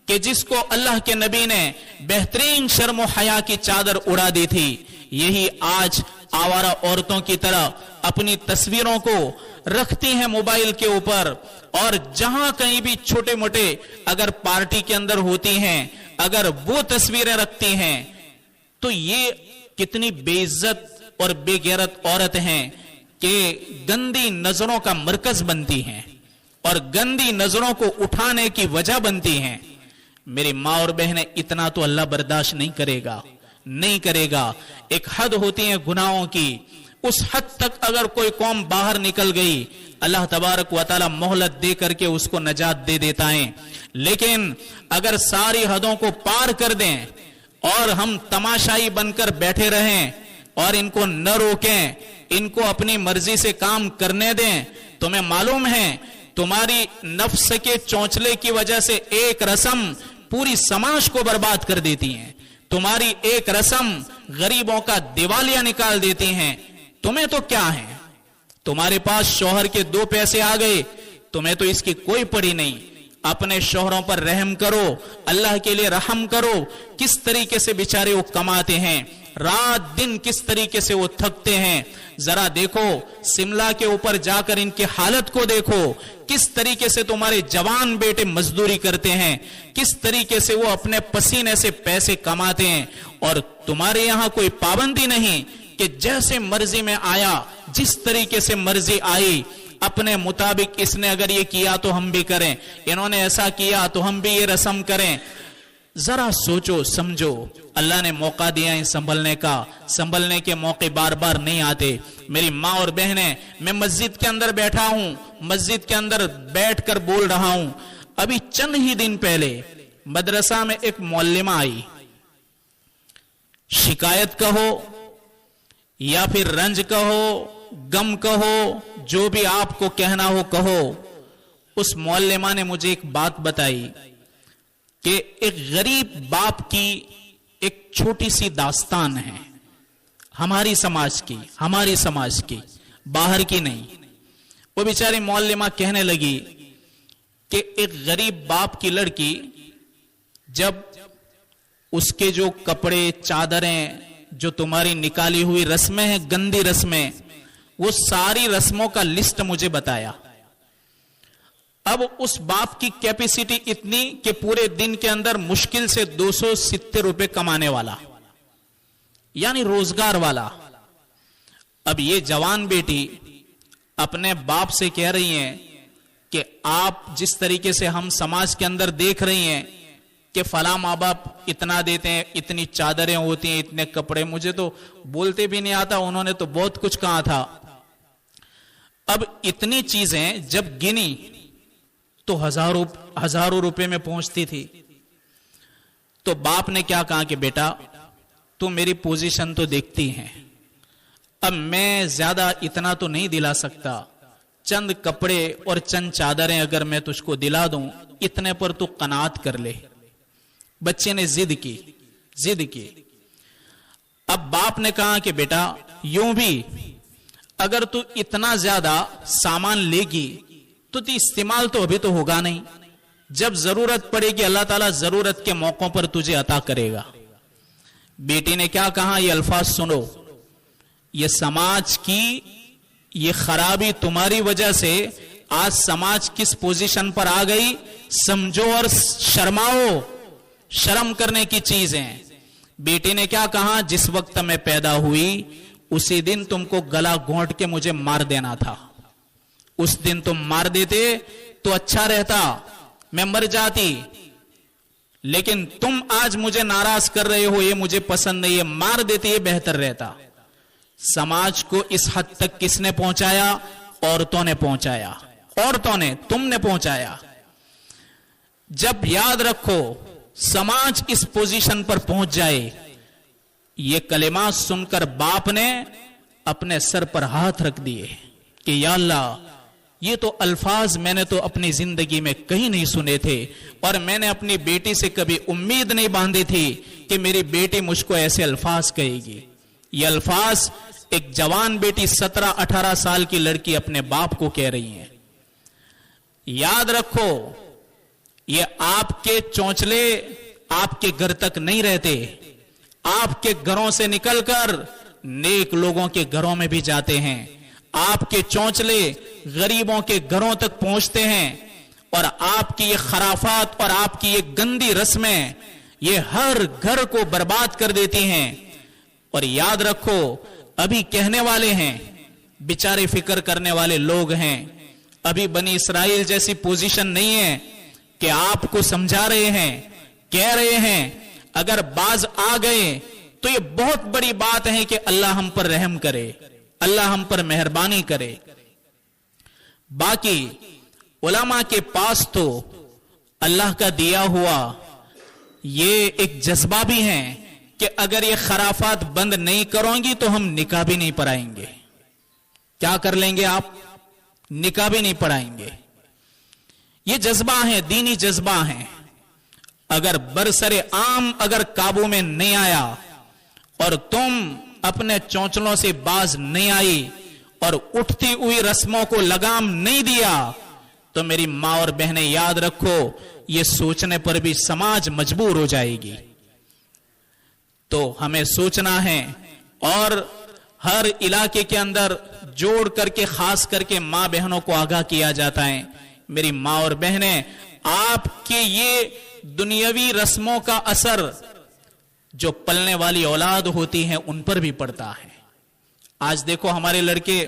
कि जिसको अल्लाह के नबी ने बेहतरीन शर्म और हया की चादर उड़ा दी थी, यही आज आवारा औरतों की तरह अपनी तस्वीरों को रखती हैं मोबाइल के ऊपर। और जहां कहीं भी छोटे मोटे अगर पार्टी के अंदर होती हैं, अगर वो तस्वीरें रखती हैं, तो ये कितनी बेइज्जत और बेगैरत औरत हैं कि गंदी नजरों का मरकज बनती हैं और गंदी नजरों को उठाने की वजह बनती हैं। मेरी माँ और बहनें, इतना तो अल्लाह बर्दाश्त नहीं करेगा, नहीं करेगा। एक हद होती है गुनाहों की, उस हद तक अगर कोई कौम बाहर निकल गई, अल्लाह तबारक व तआला मोहलत दे करके उसको नजात दे देता है। लेकिन अगर सारी हदों को पार कर दें और हम तमाशाई बनकर बैठे रहें और इनको न रोकें, इनको अपनी मर्जी से काम करने दें, तुम्हें मालूम है तुम्हारी नफ्स के चौंचले की वजह से एक रस्म पूरी समाज को बर्बाद कर देती है। तुम्हारी एक रस्म गरीबों का दिवालिया निकाल देती हैं। तुम्हें तो क्या है, तुम्हारे पास शौहर के 2 पैसे आ गए, तुम्हें तो इसकी कोई पड़ी नहीं। अपने शौहरों पर रहम करो, अल्लाह के लिए रहम करो। किस तरीके से बेचारे वो कमाते हैं, रात दिन किस तरीके से वो थकते हैं। जरा देखो शिमला के ऊपर जाकर इनकी हालत को देखो, किस तरीके से तुम्हारे जवान बेटे मजदूरी करते हैं, किस तरीके से वो अपने पसीने से पैसे कमाते हैं। और तुम्हारे यहां कोई पाबंदी नहीं کہ جیسے مرضی میں آیا، جس طریقے سے مرضی آئی، اپنے مطابق اس نے اگر یہ کیا تو ہم بھی کریں، انہوں نے ایسا کیا تو ہم بھی یہ رسم کریں۔ ذرا سوچو سمجھو، اللہ نے موقع دیا ہے سنبھلنے کا، سنبھلنے کے موقع بار بار نہیں آتے۔ میری ماں اور بہنیں، میں مسجد کے اندر بیٹھا ہوں، مسجد کے اندر بیٹھ کر بول رہا ہوں، ابھی چند ہی دن پہلے مدرسہ میں ایک معلمہ آئی، شکایت کہو یا پھر رنج کہو، غم کہو، جو بھی آپ کو کہنا ہو کہو۔ اس معلمہ نے مجھے ایک بات بتائی کہ ایک غریب باپ کی ایک چھوٹی سی داستان ہے، ہماری سماج کی، باہر کی نہیں۔ وہ بیچاری معلمہ کہنے لگی کہ ایک غریب باپ کی لڑکی جب اس کے جو کپڑے، چادریں، جو تمہاری نکالی ہوئی رسمیں ہیں، گندی رسمیں، وہ ساری رسموں کا لسٹ مجھے بتایا۔ اب اس باپ کی کیپیسٹی اتنی کہ پورے دن کے اندر مشکل سے 270 روپے کمانے والا، یعنی روزگار والا۔ اب یہ جوان بیٹی اپنے باپ سے کہہ رہی ہیں کہ آپ جس طریقے سے ہم سماج کے اندر دیکھ رہی ہیں کہ فلاں ماں باپ اتنا دیتے ہیں، اتنی چادریں ہوتی ہیں، اتنے کپڑے، مجھے تو بولتے بھی نہیں آتا، انہوں نے تو بہت کچھ کہا تھا۔ اب اتنی چیزیں جب گنی تو ہزاروں روپے میں پہنچتی تھی۔ تو باپ نے کیا کہا کہ بیٹا تو میری پوزیشن تو دیکھتی ہیں، اب میں زیادہ اتنا تو نہیں دلا سکتا، چند کپڑے اور چند چادریں اگر میں تجھ کو دلا دوں، اتنے پر تو قناعت کر لے۔ بچے نے ضد کی۔ اب باپ نے کہا کہ بیٹا یوں بھی اگر تو اتنا زیادہ سامان لے گی تو استعمال تو ابھی تو ہوگا نہیں، جب ضرورت پڑے گی اللہ تعالیٰ ضرورت کے موقعوں پر تجھے عطا کرے گا۔ بیٹی نے کیا کہا، یہ الفاظ سنو، یہ سماج کی یہ خرابی تمہاری وجہ سے آج سماج کس پوزیشن پر آ گئی سمجھو اور شرماؤ، شرم کرنے کی چیزیں۔ بیٹی نے کیا کہا، جس وقت میں پیدا ہوئی اسی دن تم کو گلا گھونٹ کے مجھے مار دینا تھا، اس دن تم مار دیتے تو اچھا رہتا، میں مر جاتی، لیکن تم آج مجھے ناراض کر رہے ہو، یہ مجھے پسند نہیں ہے، مار دیتے یہ بہتر رہتا۔ سماج کو اس حد تک کس نے پہنچایا؟ عورتوں نے پہنچایا، عورتوں نے، تم نے پہنچایا۔ جب یاد رکھو سماج اس پوزیشن پر پہنچ جائے، یہ کلمات سن کر باپ نے اپنے سر پر ہاتھ رکھ دیے کہ یا اللہ، یہ تو الفاظ میں نے تو اپنی زندگی میں کہیں نہیں سنے تھے، اور میں نے اپنی بیٹی سے کبھی امید نہیں باندھی تھی کہ میری بیٹی مجھ کو ایسے الفاظ کہے گی۔ یہ الفاظ ایک جوان بیٹی 17-18 سال کی لڑکی اپنے باپ کو کہہ رہی ہے۔ یاد رکھو یہ آپ کے چونچلے آپ کے گھر تک نہیں رہتے، آپ کے گھروں سے نکل کر نیک لوگوں کے گھروں میں بھی جاتے ہیں، آپ کے چونچلے غریبوں کے گھروں تک پہنچتے ہیں، اور آپ کی یہ خرافات اور آپ کی یہ گندی رسمیں یہ ہر گھر کو برباد کر دیتی ہیں۔ اور یاد رکھو ابھی کہنے والے ہیں، بیچارے فکر کرنے والے لوگ ہیں، ابھی بنی اسرائیل جیسی پوزیشن نہیں ہے کہ آپ کو سمجھا رہے ہیں، کہہ رہے ہیں، اگر باز آ گئے تو یہ بہت بڑی بات ہے کہ اللہ ہم پر رحم کرے، اللہ ہم پر مہربانی کرے۔ باقی علماء کے پاس تو اللہ کا دیا ہوا یہ ایک جذبہ بھی ہے کہ اگر یہ خرافات بند نہیں کرو گی تو ہم نکاح بھی نہیں پڑھائیں گے۔ کیا کر لیں گے آپ؟ نکاح بھی نہیں پڑھائیں گے۔ یہ جذبہ ہیں، دینی جذبہ ہیں۔ اگر برسر عام اگر قابو میں نہیں آیا اور تم اپنے چونچلوں سے باز نہیں آئی اور اٹھتی ہوئی رسموں کو لگام نہیں دیا تو میری ماں اور بہنیں یاد رکھو یہ سوچنے پر بھی سماج مجبور ہو جائے گی۔ تو ہمیں سوچنا ہے، اور ہر علاقے کے اندر جوڑ کر کے خاص کر کے ماں بہنوں کو آگاہ کیا جاتا ہے، میری ماں اور بہنیں آپ کے یہ دنیاوی رسموں کا اثر جو پلنے والی اولاد ہوتی ہے ان پر بھی پڑتا ہے۔ آج دیکھو ہمارے لڑکے,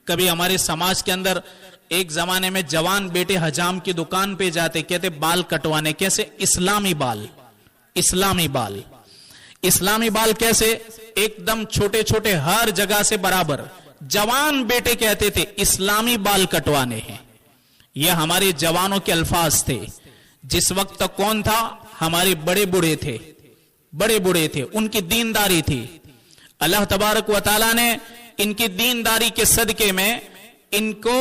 کبھی ہمارے سماج کے اندر ایک زمانے میں جوان بیٹے حجام کی دکان پہ جاتے, کہتے بال کٹوانے, کیسے؟ اسلامی بال. اسلامی بال, اسلامی بال کیسے؟ ایک دم چھوٹے چھوٹے, ہر جگہ سے برابر. جوان بیٹے کہتے تھے اسلامی بال کٹوانے ہیں. یہ ہمارے جوانوں کے الفاظ تھے. جس وقت تک کون تھا؟ ہمارے بڑے بوڑھے تھے, بڑے بوڑھے تھے, ان کی دینداری تھی. اللہ تبارک و تعالیٰ نے ان کی دینداری کے صدقے میں ان کو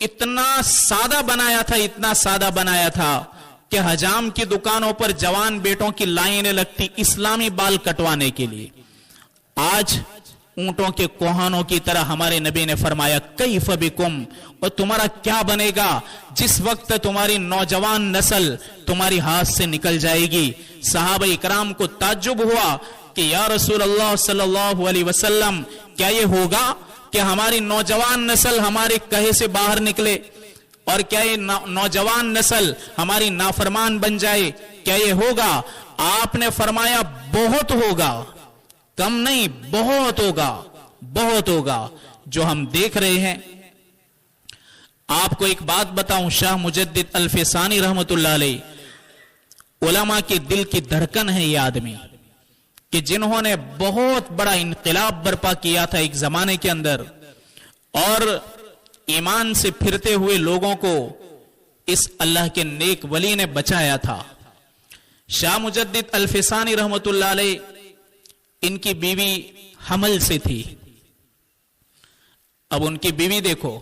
اتنا سادہ بنایا تھا, اتنا سادہ بنایا تھا کہ حجام کی دکانوں پر جوان بیٹوں کی لائنیں لگتی اسلامی بال کٹوانے کے لیے. آج اونٹوں کے کوہانوں کی طرح ہمارے نبی نے فرمایا کیف بکم, اور تمہارا کیا بنے گا جس وقت تمہاری نوجوان نسل تمہاری ہاتھ سے نکل جائے گی. صحابہ اکرام کو تعجب ہوا کہ یا رسول اللہ صلی اللہ علیہ وسلم, کیا یہ ہوگا کہ ہماری نوجوان نسل ہمارے کہے سے باہر نکلے, اور کیا یہ نوجوان نسل ہماری نافرمان بن جائے؟ کیا یہ ہوگا؟ آپ نے فرمایا بہت ہوگا, کم نہیں, بہت ہوگا, بہت ہوگا. جو ہم دیکھ رہے ہیں, آپ کو ایک بات بتاؤں, شاہ مجدد الفسانی رحمت اللہ علیہ, علماء کے دل کی دھڑکن ہے یہ آدمی, کہ جنہوں نے بہت بڑا انقلاب برپا کیا تھا ایک زمانے کے اندر, اور ایمان سے پھرتے ہوئے لوگوں کو اس اللہ کے نیک ولی نے بچایا تھا. شاہ مجدد الفسانی رحمت اللہ علیہ, ان کی بیوی حمل سے تھی. اب ان کی بیوی دیکھو,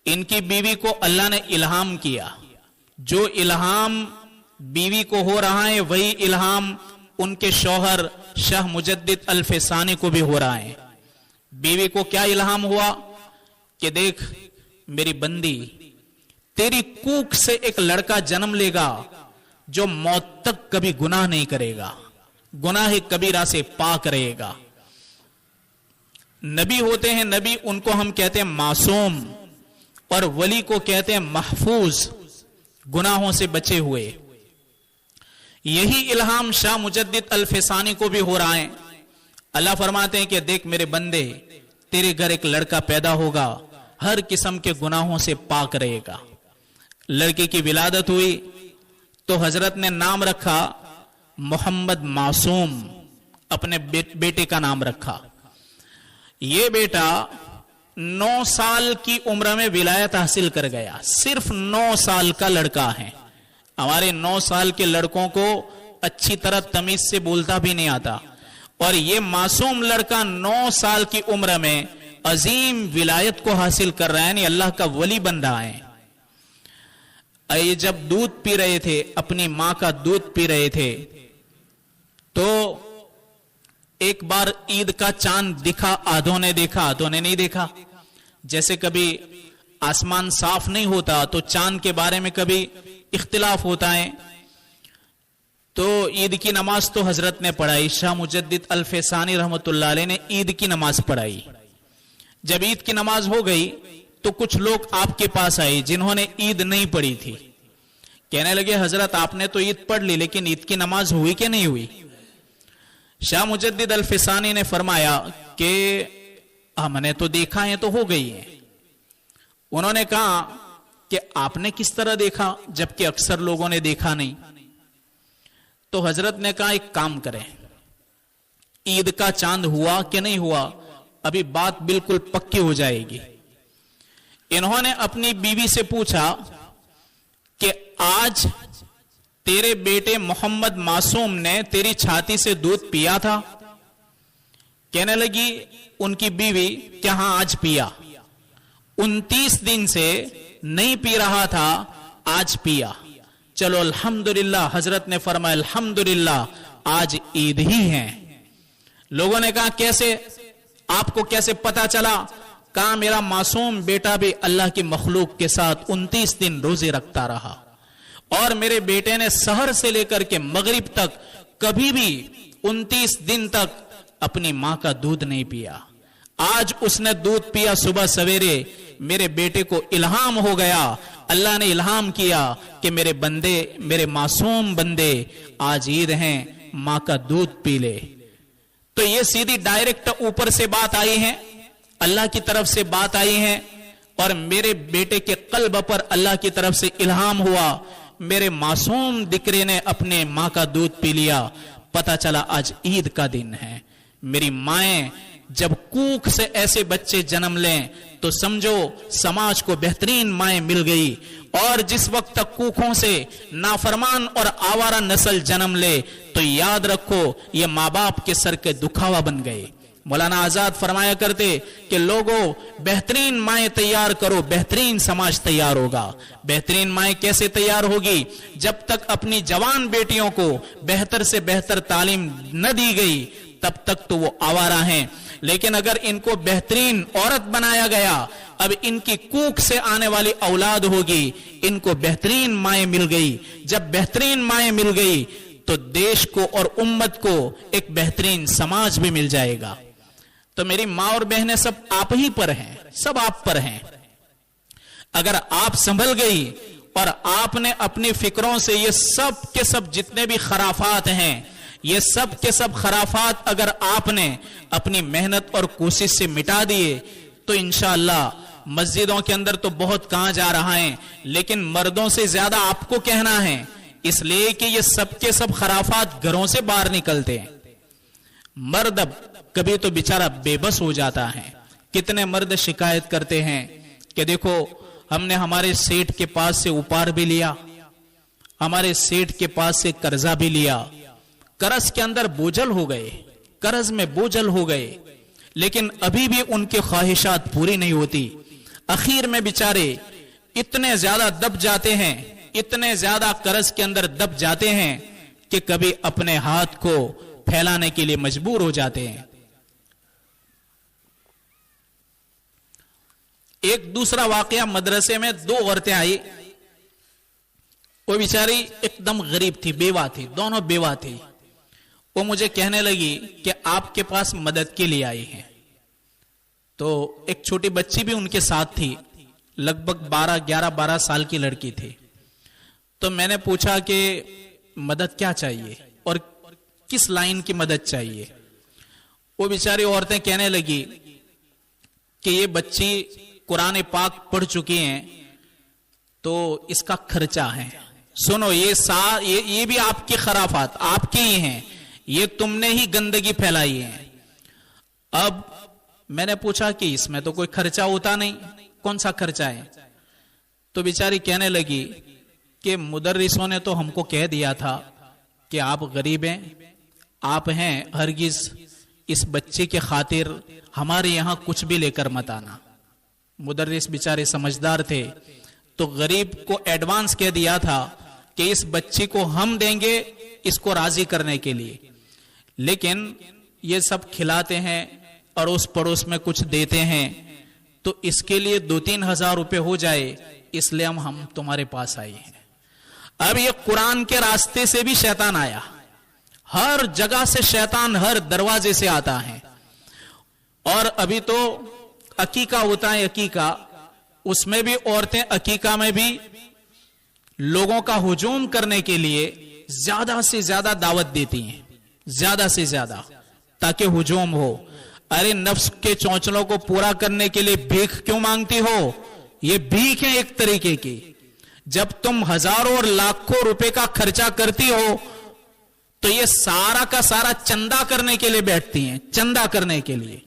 ان کی بیوی کو اللہ نے الہام کیا. جو الہام بیوی کو ہو رہا ہے وہی الہام ان کے شوہر شاہ مجدد الفسانی کو بھی ہو رہا ہے. بیوی کو کیا الہام ہوا کہ دیکھ میری بندی, تیری کوکھ سے ایک لڑکا جنم لے گا جو موت تک کبھی گناہ نہیں کرے گا, گناہ کبیرہ سے پاک رہے گا. نبی ہوتے ہیں, نبی ان کو ہم کہتے ہیں معصوم, اور ولی کو کہتے ہیں محفوظ, گناہوں سے بچے ہوئے. یہی الہام شاہ مجدد الفسانی کو بھی ہو رہا ہے. اللہ فرماتے ہیں کہ دیکھ میرے بندے, تیرے گھر ایک لڑکا پیدا ہوگا, ہر قسم کے گناہوں سے پاک رہے گا. لڑکے کی ولادت ہوئی تو حضرت نے نام رکھا محمد معصوم, اپنے بیٹے کا نام رکھا. یہ بیٹا 9 سال کی عمر میں ولایت حاصل کر گیا. صرف 9 سال کا لڑکا ہے. ہمارے 9 سال کے لڑکوں کو اچھی طرح تمیز سے بولتا بھی نہیں آتا, اور یہ معصوم لڑکا 9 سال کی عمر میں عظیم ولایت کو حاصل کر رہا ہے, یعنی اللہ کا ولی بن رہا ہے. یہ جب دودھ پی رہے تھے, اپنی ماں کا دودھ پی رہے تھے, تو ایک بار عید کا چاند دکھا. آدھوں نے دیکھا, آدھوں نے نہیں دیکھا. جیسے کبھی آسمان صاف نہیں ہوتا تو چاند کے بارے میں کبھی اختلاف ہوتا ہے. تو عید کی نماز تو حضرت نے پڑھائی, شاہ مجدد الفسانی رحمت اللہ علیہ نے عید کی نماز پڑھائی. جب عید کی نماز ہو گئی تو کچھ لوگ آپ کے پاس آئے جنہوں نے عید نہیں پڑھی تھی. کہنے لگے حضرت آپ نے تو عید پڑھ لی, لیکن عید کی نماز ہوئی کہ نہیں ہوئی؟ شاہ مجدد الفسانی نے فرمایا کہ ہم نے تو دیکھا ہے تو ہو گئی ہے. انہوں نے کہا کہ آپ نے کس طرح دیکھا جبکہ اکثر لوگوں نے دیکھا نہیں؟ تو حضرت نے کہا ایک کام کریں, عید کا چاند ہوا کہ نہیں ہوا ابھی بات بالکل پکی ہو جائے گی. انہوں نے اپنی بیوی سے پوچھا کہ آج تیرے بیٹے محمد معصوم نے تیری چھاتی سے دودھ پیا تھا؟ کہنے لگی ان کی بیوی کہ ہاں آج پیا. 29 دن سے نہیں پی رہا تھا, آج پیا. چلو الحمدللہ. حضرت نے فرمایا الحمدللہ آج عید ہی ہے. لوگوں نے کہا کیسے, آپ کو کیسے پتا چلا؟ کہا میرا معصوم بیٹا بھی اللہ کی مخلوق کے ساتھ 29 دن روزے رکھتا رہا, اور میرے بیٹے نے سحر سے لے کر کے مغرب تک کبھی بھی 29 دن تک اپنی ماں کا دودھ نہیں پیا. آج اس نے دودھ پیا صبح سویرے. میرے بیٹے کو الہام ہو گیا, اللہ نے الہام کیا کہ میرے بندے, میرے معصوم بندے آج عید ہیں, ماں کا دودھ پی لے. تو یہ सीधी डायरेक्ट ऊपर से बात आई है, अल्लाह की तरफ से बात आई है, और मेरे बेटे के कल्ब पर अल्लाह की तरफ से इल्हाम हुआ, मेरे मासूम दिकरे ने अपने मां का दूध पी लिया, पता चला आज ईद का दिन है। मेरी माएं जब कूख से ऐसे बच्चे जन्म लें तो समझो समाज को बेहतरीन माएं मिल गई, और जिस वक्त तक कूखों से नाफरमान और आवारा नस्ल जन्म ले तो याद रखो ये माँ बाप के सर के दुखावा बन गए। मौलाना आजाद फरमाया करते कि लोगों बेहतरीन माएं तैयार करो, बेहतरीन समाज तैयार होगा। बेहतरीन माएं कैसे तैयार होगी? जब तक अपनी जवान बेटियों को बेहतर से बेहतर तालीम न दी गई तब तक तो वो आवारा हैं, लेकिन अगर इनको बेहतरीन औरत बनाया गया, अब इनकी कूख से आने वाली औलाद होगी, इनको बेहतरीन माएं मिल गई। जब बेहतरीन माएं मिल गई तो देश को और उम्मत को एक बेहतरीन समाज भी मिल जाएगा। तो मेरी मां और बहनें सब आप ही पर हैं, सब आप पर हैं। अगर आप संभल गई और आपने अपनी फिक्रों से ये सब के सब जितने भी खराफात हैं, ये सब के सब खराफात अगर आपने अपनी मेहनत और कोशिश से मिटा दिए तो इंशाअल्लाह मस्जिदों के अंदर तो बहुत कहां जा रहा है, लेकिन मर्दों से ज्यादा आपको कहना है, इसलिए कि ये सब के सब खराफात घरों से बाहर निकलते हैं। मर्द अब कभी तो बेचारा बेबस हो जाता है। कितने मर्द शिकायत करते हैं कि देखो हमने हमारे सेठ के पास से उपार भी लिया, हमारे सेठ के पास से कर्जा भी लिया, कर्ज के अंदर बोझल हो गए, कर्ज में बोझल हो गए, लेकिन अभी भी उनके ख्वाहिशात पूरी नहीं होती। आखिर में बेचारे इतने ज्यादा दब जाते हैं, इतने ज्यादा कर्ज के अंदर दब जाते हैं कि कभी अपने हाथ को फैलाने के लिए मजबूर हो जाते हैं। एक दूसरा वाकया, मदरसे में दो औरतें आई, वो बेचारी एकदम गरीब थी, बेवा थी, दोनों बेवा थी। वो मुझे कहने लगी कि आपके पास मदद के लिए आई हैं। तो एक छोटी बच्ची भी उनके साथ थी, लगभग 11-12 साल की लड़की थी। तो मैंने पूछा कि मदद क्या चाहिए और किस लाइन की मदद चाहिए। वो बेचारी औरतें कहने लगी कि ये बच्ची कुरान पाक पढ़ चुकी हैं तो इसका खर्चा है। सुनो, ये भी आपकी खराफात आपकी ही हैं, ये तुमने ही गंदगी फैलाई है। अब मैंने पूछा कि इसमें तो कोई खर्चा होता नहीं, कौन सा खर्चा है? तो बेचारी कहने लगी कि मुदर्रिसों ने तो हमको कह दिया था कि आप गरीब हैं, आप हैं, हरगिज इस बच्चे के खातिर हमारे यहां कुछ भी लेकर मत आना। मुदर्रिस बेचारे समझदार थे, तो गरीब को एडवांस कह दिया था कि इस बच्ची को हम देंगे इसको राजी करने के लिए, लेकिन ये सब खिलाते हैं और उस पड़ोस में कुछ देते हैं, तो इसके लिए 2-3 हजार रुपए हो जाए, इसलिए हम तुम्हारे पास आए हैं। अब ये कुरान के रास्ते से भी शैतान आया, हर जगह से शैतान हर दरवाजे से आता है। और अभी तो अकीका होता है, अकीका, उसमें भी औरतें अकीका में भी लोगों का हुजूम करने के लिए ज्यादा से ज्यादा दावत देती हैं, ज्यादा से ज्यादा, ताकि हुजूम हो। अरे नफ्स के चौंचलों को पूरा करने के लिए भीख क्यों मांगती हो? ये भीख है एक तरीके की। जब तुम हजारों और लाखों रुपए का खर्चा करती हो तो ये सारा का सारा चंदा करने के लिए बैठती हैं, चंदा करने के लिए,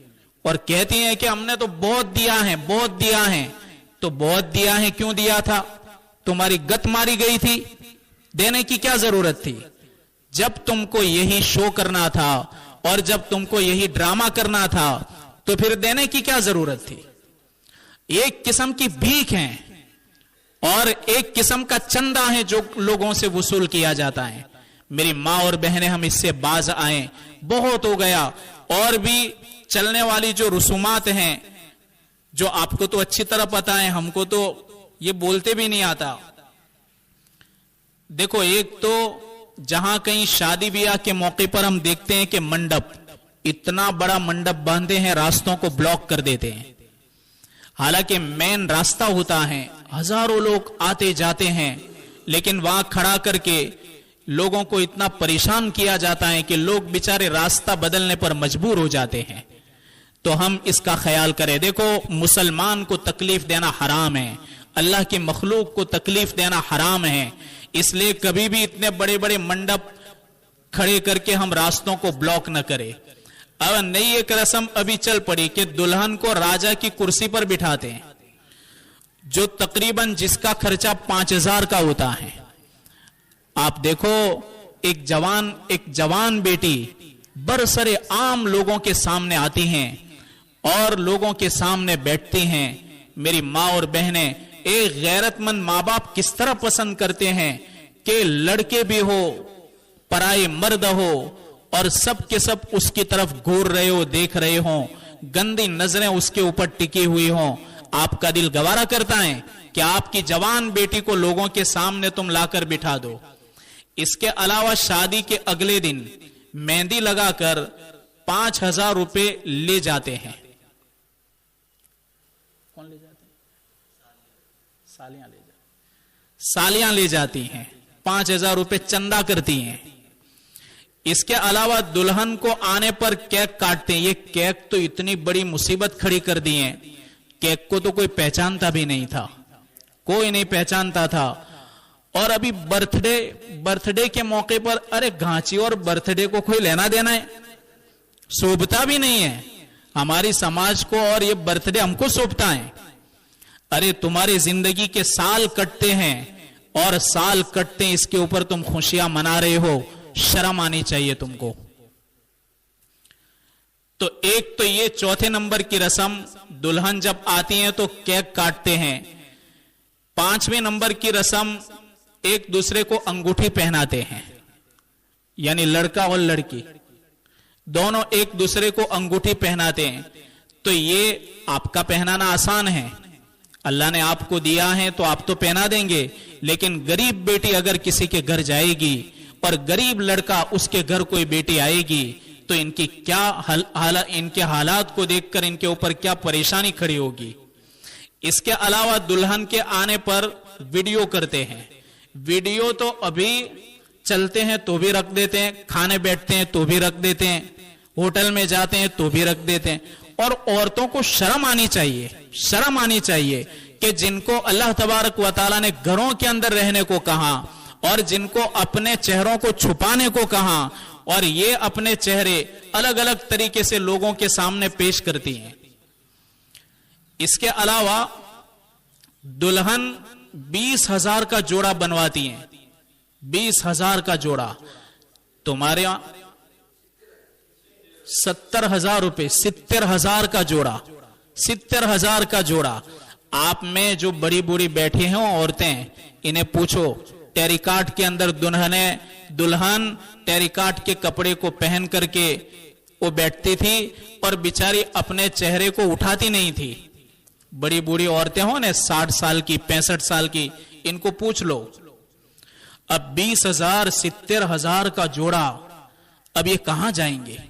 और कहती हैं कि हमने तो बहुत दिया है, बहुत दिया है। तो बहुत दिया है, क्यों दिया था? तुम्हारी गत मारी गई थी, देने की क्या जरूरत थी? जब तुमको यही शो करना था और जब तुमको यही ड्रामा करना था तो फिर देने की क्या जरूरत थी? एक किस्म की भीख है और एक किस्म का चंदा है जो लोगों से वसूल किया जाता है। मेरी मां और बहनें, हम इससे बाज आए, बहुत हो गया। और भी चलने वाली जो रसूमात हैं, जो आपको तो अच्छी तरह पता है, हमको तो ये बोलते भी नहीं आता। देखो, एक तो जहां कहीं शादी ब्याह के मौके पर हम देखते हैं कि मंडप, इतना बड़ा मंडप बांधे हैं, रास्तों को ब्लॉक कर देते हैं। हालांकि मेन रास्ता होता है, हजारों लोग आते जाते हैं, लेकिन वहां खड़ा करके लोगों को इतना परेशान किया जाता है कि लोग बेचारे रास्ता बदलने पर मजबूर हो जाते हैं। तो हम इसका ख्याल करें। देखो, मुसलमान को तकलीफ देना हराम है, अल्लाह की मखलूक को तकलीफ देना हराम है। इसलिए कभी भी इतने बड़े बड़े मंडप खड़े करके हम रास्तों को ब्लॉक न करें। अब नई एक रस्म अभी चल पड़ी कि दुल्हन को राजा की कुर्सी पर बिठाते हैं, जो तकरीबन जिसका खर्चा 5,000 का होता है। आप देखो, एक जवान बेटी बरसरे आम लोगों के सामने आती हैं और लोगों के सामने बैठती हैं। मेरी माँ और बहनें, एक गैरतमंद माँ बाप किस तरह पसंद करते हैं कि लड़के भी हो, पराए मर्द हो, और सब के सब उसकी तरफ घूर रहे हो, देख रहे हो, गंदी नजरें उसके ऊपर टिकी हुई हो। आपका दिल गवारा करता है कि आपकी जवान बेटी को लोगों के सामने तुम लाकर बिठा दो। इसके अलावा शादी के अगले दिन मेहंदी लगाकर 5,000 रुपए ले जाते हैं। कौन ले जाते हैं? सालियां ले जाती हैं, 5,000 रुपए चंदा करती हैं। इसके अलावा दुल्हन को आने पर केक काटते हैं। ये केक तो इतनी बड़ी मुसीबत खड़ी कर दी है, केक को तो कोई पहचानता भी नहीं था, कोई नहीं पहचानता था। और अभी बर्थडे के मौके पर, अरे घांची और बर्थडे को कोई लेना देना है? शोभता भी नहीं है हमारी समाज को, और ये बर्थडे हमको शोभता है। अरे तुम्हारी जिंदगी के साल कटते हैं और साल कटते हैं, इसके ऊपर तुम खुशियां मना रहे हो, शर्म आनी चाहिए तुमको। तो एक तो ये चौथे नंबर की रस्म, दुल्हन जब आती है तो केक काटते हैं। 5वें नंबर की रस्म, एक दूसरे को अंगूठी पहनाते हैं, यानी लड़का और लड़की दोनों एक दूसरे को अंगूठी पहनाते हैं। तो ये आपका पहनाना आसान है, अल्लाह ने आपको दिया है तो आप तो पहना देंगे। लेकिन गरीब बेटी अगर किसी के घर जाएगी और गरीब लड़का उसके घर कोई बेटी आएगी, तो इनकी क्या इनके हालात को देखकर इनके ऊपर क्या परेशानी खड़ी होगी। इसके अलावा दुल्हन के आने पर वीडियो करते हैं। वीडियो तो अभी चलते हैं तो भी रख देते हैं, खाने बैठते हैं तो भी रख देते हैं, होटल में जाते हैं तो भी रख देते हैं। और औरतों को शर्म आनी चाहिए कि जिनको अल्लाह तबारक व तआला ने घरों के अंदर रहने को कहा और जिनको अपने चेहरों को छुपाने को कहा, और ये अपने चेहरे अलग अलग तरीके से लोगों के सामने पेश करती हैं। इसके अलावा दुल्हन 20,000 का जोड़ा बनवाती हैं। 20,000 का जोड़ा, तुम्हारे यहां 70,000 रुपए, 70,000 का जोड़ा, 70,000 का जोड़ा। आप में जो बड़ी बूढ़ी बैठी हैं औरतें, इन्हें पूछो, टेरिकाट के अंदर दुल्हन टेरिकाट के कपड़े को पहन करके वो बैठती थी और बेचारी अपने चेहरे को उठाती नहीं थी। बड़ी बूढ़ी औरतें हो ना, 60 साल की, 65 साल की, इनको पूछ लो। अब 20,000, 70,000 का जोड़ा, अब ये कहां जाएंगे?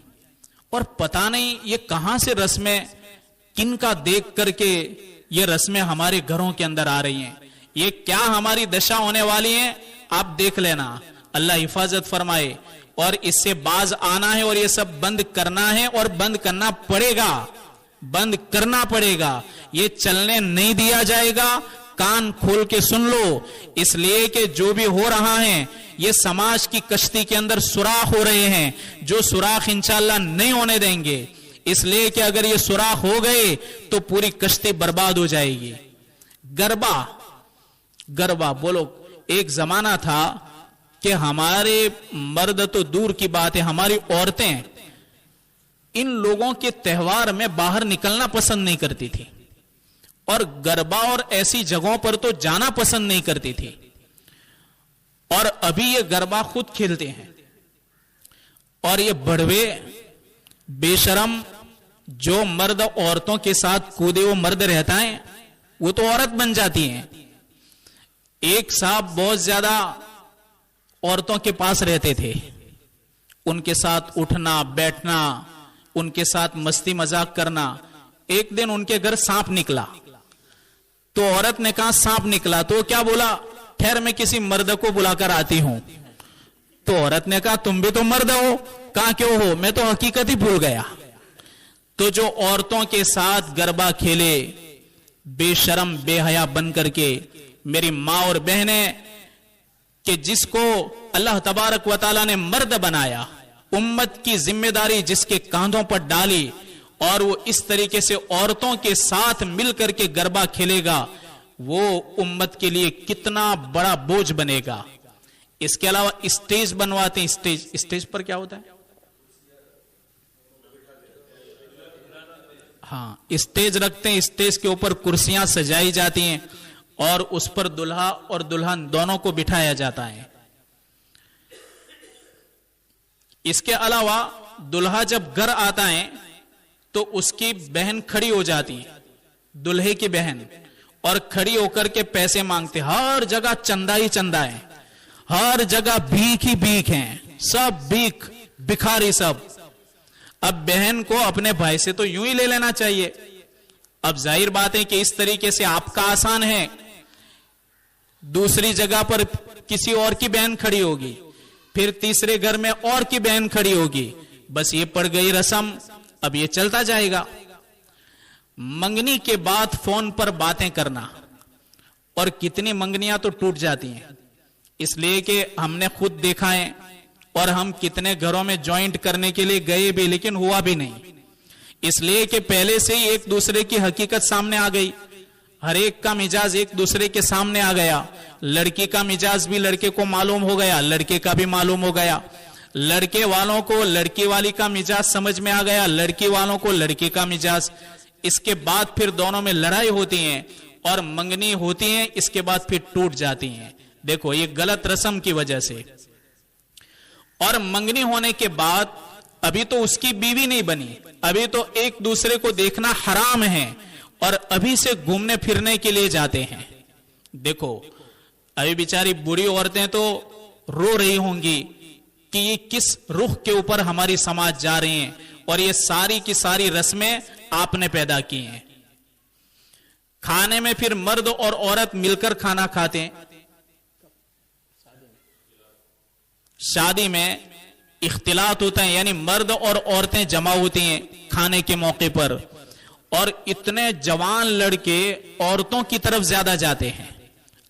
और पता नहीं ये कहां से रस्में, किनका देख करके ये रस्में हमारे घरों के अंदर आ रही हैं। ये क्या हमारी दशा होने वाली है, आप देख लेना। अल्लाह हिफाजत फरमाए। और इससे बाज आना है और ये सब बंद करना है, और बंद करना पड़ेगा। ये चलने नहीं दिया जाएगा। कान खोल के सुन लो, इसलिए कि जो भी हो रहा है ये समाज की कश्ती के अंदर सुराख हो रहे हैं, जो सुराख इंशाअल्लाह नहीं होने देंगे। इसलिए कि अगर ये सुराख हो गए तो पूरी कश्ती बर्बाद हो जाएगी। गरबा बोलो, एक जमाना था कि हमारे मर्द तो दूर की बात है, हमारी औरतें इन लोगों के त्योहार में बाहर निकलना पसंद नहीं करती थी, और गरबा और ऐसी जगहों पर तो जाना पसंद नहीं करती थी। और अभी ये गरबा खुद खेलते हैं, और ये बड़वे बेशरम जो मर्द औरतों के साथ कूदे वो मर्द रहता है, वो तो औरत बन जाती हैं। एक साहब बहुत ज्यादा औरतों के पास रहते थे, उनके साथ उठना बैठना, उनके साथ मस्ती मजाक करना। एक दिन उनके घर सांप निकला, तो औरत ने कहा सांप निकला, तो क्या बोला, खैर मैं किसी मर्द को बुलाकर आती हूं। تو عورت نے کہا تم بھی تو مرد ہو. کہاں کیوں ہو؟ میں تو حقیقت ہی بھول گیا. تو جو عورتوں کے ساتھ گربا کھیلے بے شرم بے حیا بن کر کے، میری ماں اور بہنیں، کہ جس کو اللہ تبارک و تعالیٰ نے مرد بنایا، امت کی ذمہ داری جس کے کاندھوں پر ڈالی، اور وہ اس طریقے سے عورتوں کے ساتھ مل کر کے گربا کھیلے گا، وہ امت کے لیے کتنا بڑا بوجھ بنے گا. اس کے علاوہ اسٹیج بنواتے ہیں. اسٹیج پر کیا ہوتا ہے؟ ہاں، اسٹیج رکھتے ہیں. اسٹیج کے اوپر کرسیاں سجائی جاتی ہیں اور اس پر دلہا اور دلہن دونوں کو بٹھایا جاتا ہے. اس کے علاوہ دلہا جب گھر آتا ہے تو اس کی بہن کھڑی ہو جاتی ہے، دلہے کی بہن، اور کھڑی ہو کر کے پیسے مانگتے. ہر جگہ چندہ ہی چندہ ہے، ہر جگہ بھیک ہی بھیک ہیں، سب بھیک بھکاری سب. اب بہن کو اپنے بھائی سے تو یوں ہی لے لینا چاہیے. اب ظاہر بات ہے کہ اس طریقے سے آپ کا آسان ہے. دوسری جگہ پر کسی اور کی بہن کھڑی ہوگی، پھر تیسرے گھر میں اور کی بہن کھڑی ہوگی، بس یہ پڑ گئی رسم. اب یہ چلتا جائے گا. منگنی کے بعد فون پر باتیں کرنا، اور کتنی منگنیاں تو ٹوٹ جاتی ہیں، اس لیے کہ ہم نے خود دیکھا ہے، اور ہم کتنے گھروں میں جوائنٹ کرنے کے لیے گئے بھی لیکن ہوا بھی نہیں. اس لیے کہ پہلے سے ہی ایک دوسرے کی حقیقت سامنے آ گئی، ہر ایک کا مزاج ایک دوسرے کے سامنے آ گیا. لڑکی کا مزاج بھی لڑکے کو معلوم ہو گیا، لڑکے کا بھی معلوم ہو گیا. لڑکے والوں کو لڑکی والی کا مزاج سمجھ میں آ گیا، لڑکی والوں کو لڑکے کا مزاج. اس کے بعد پھر دونوں میں لڑائی ہوتی ہیں اور منگنی ہوتی ہیں، اس کے بعد پھر ٹوٹ جاتی ہیں. دیکھو یہ غلط رسم کی وجہ سے. اور منگنی ہونے کے بعد ابھی تو اس کی بیوی نہیں بنی، ابھی تو ایک دوسرے کو دیکھنا حرام ہے، اور ابھی سے گھومنے پھرنے کے لیے جاتے ہیں. دیکھو ابھی بیچاری بوڑھی عورتیں تو رو رہی ہوں گی کہ یہ کس رخ کے اوپر ہماری سماج جا رہی ہیں، اور یہ ساری کی ساری رسمیں آپ نے پیدا کی ہیں. کھانے میں پھر مرد اور عورت مل کر کھانا کھاتے ہیں. شادی میں اختلاط ہوتا ہے، یعنی مرد اور عورتیں جمع ہوتی ہیں کھانے کے موقع پر، اور اتنے جوان لڑکے عورتوں کی طرف زیادہ جاتے ہیں.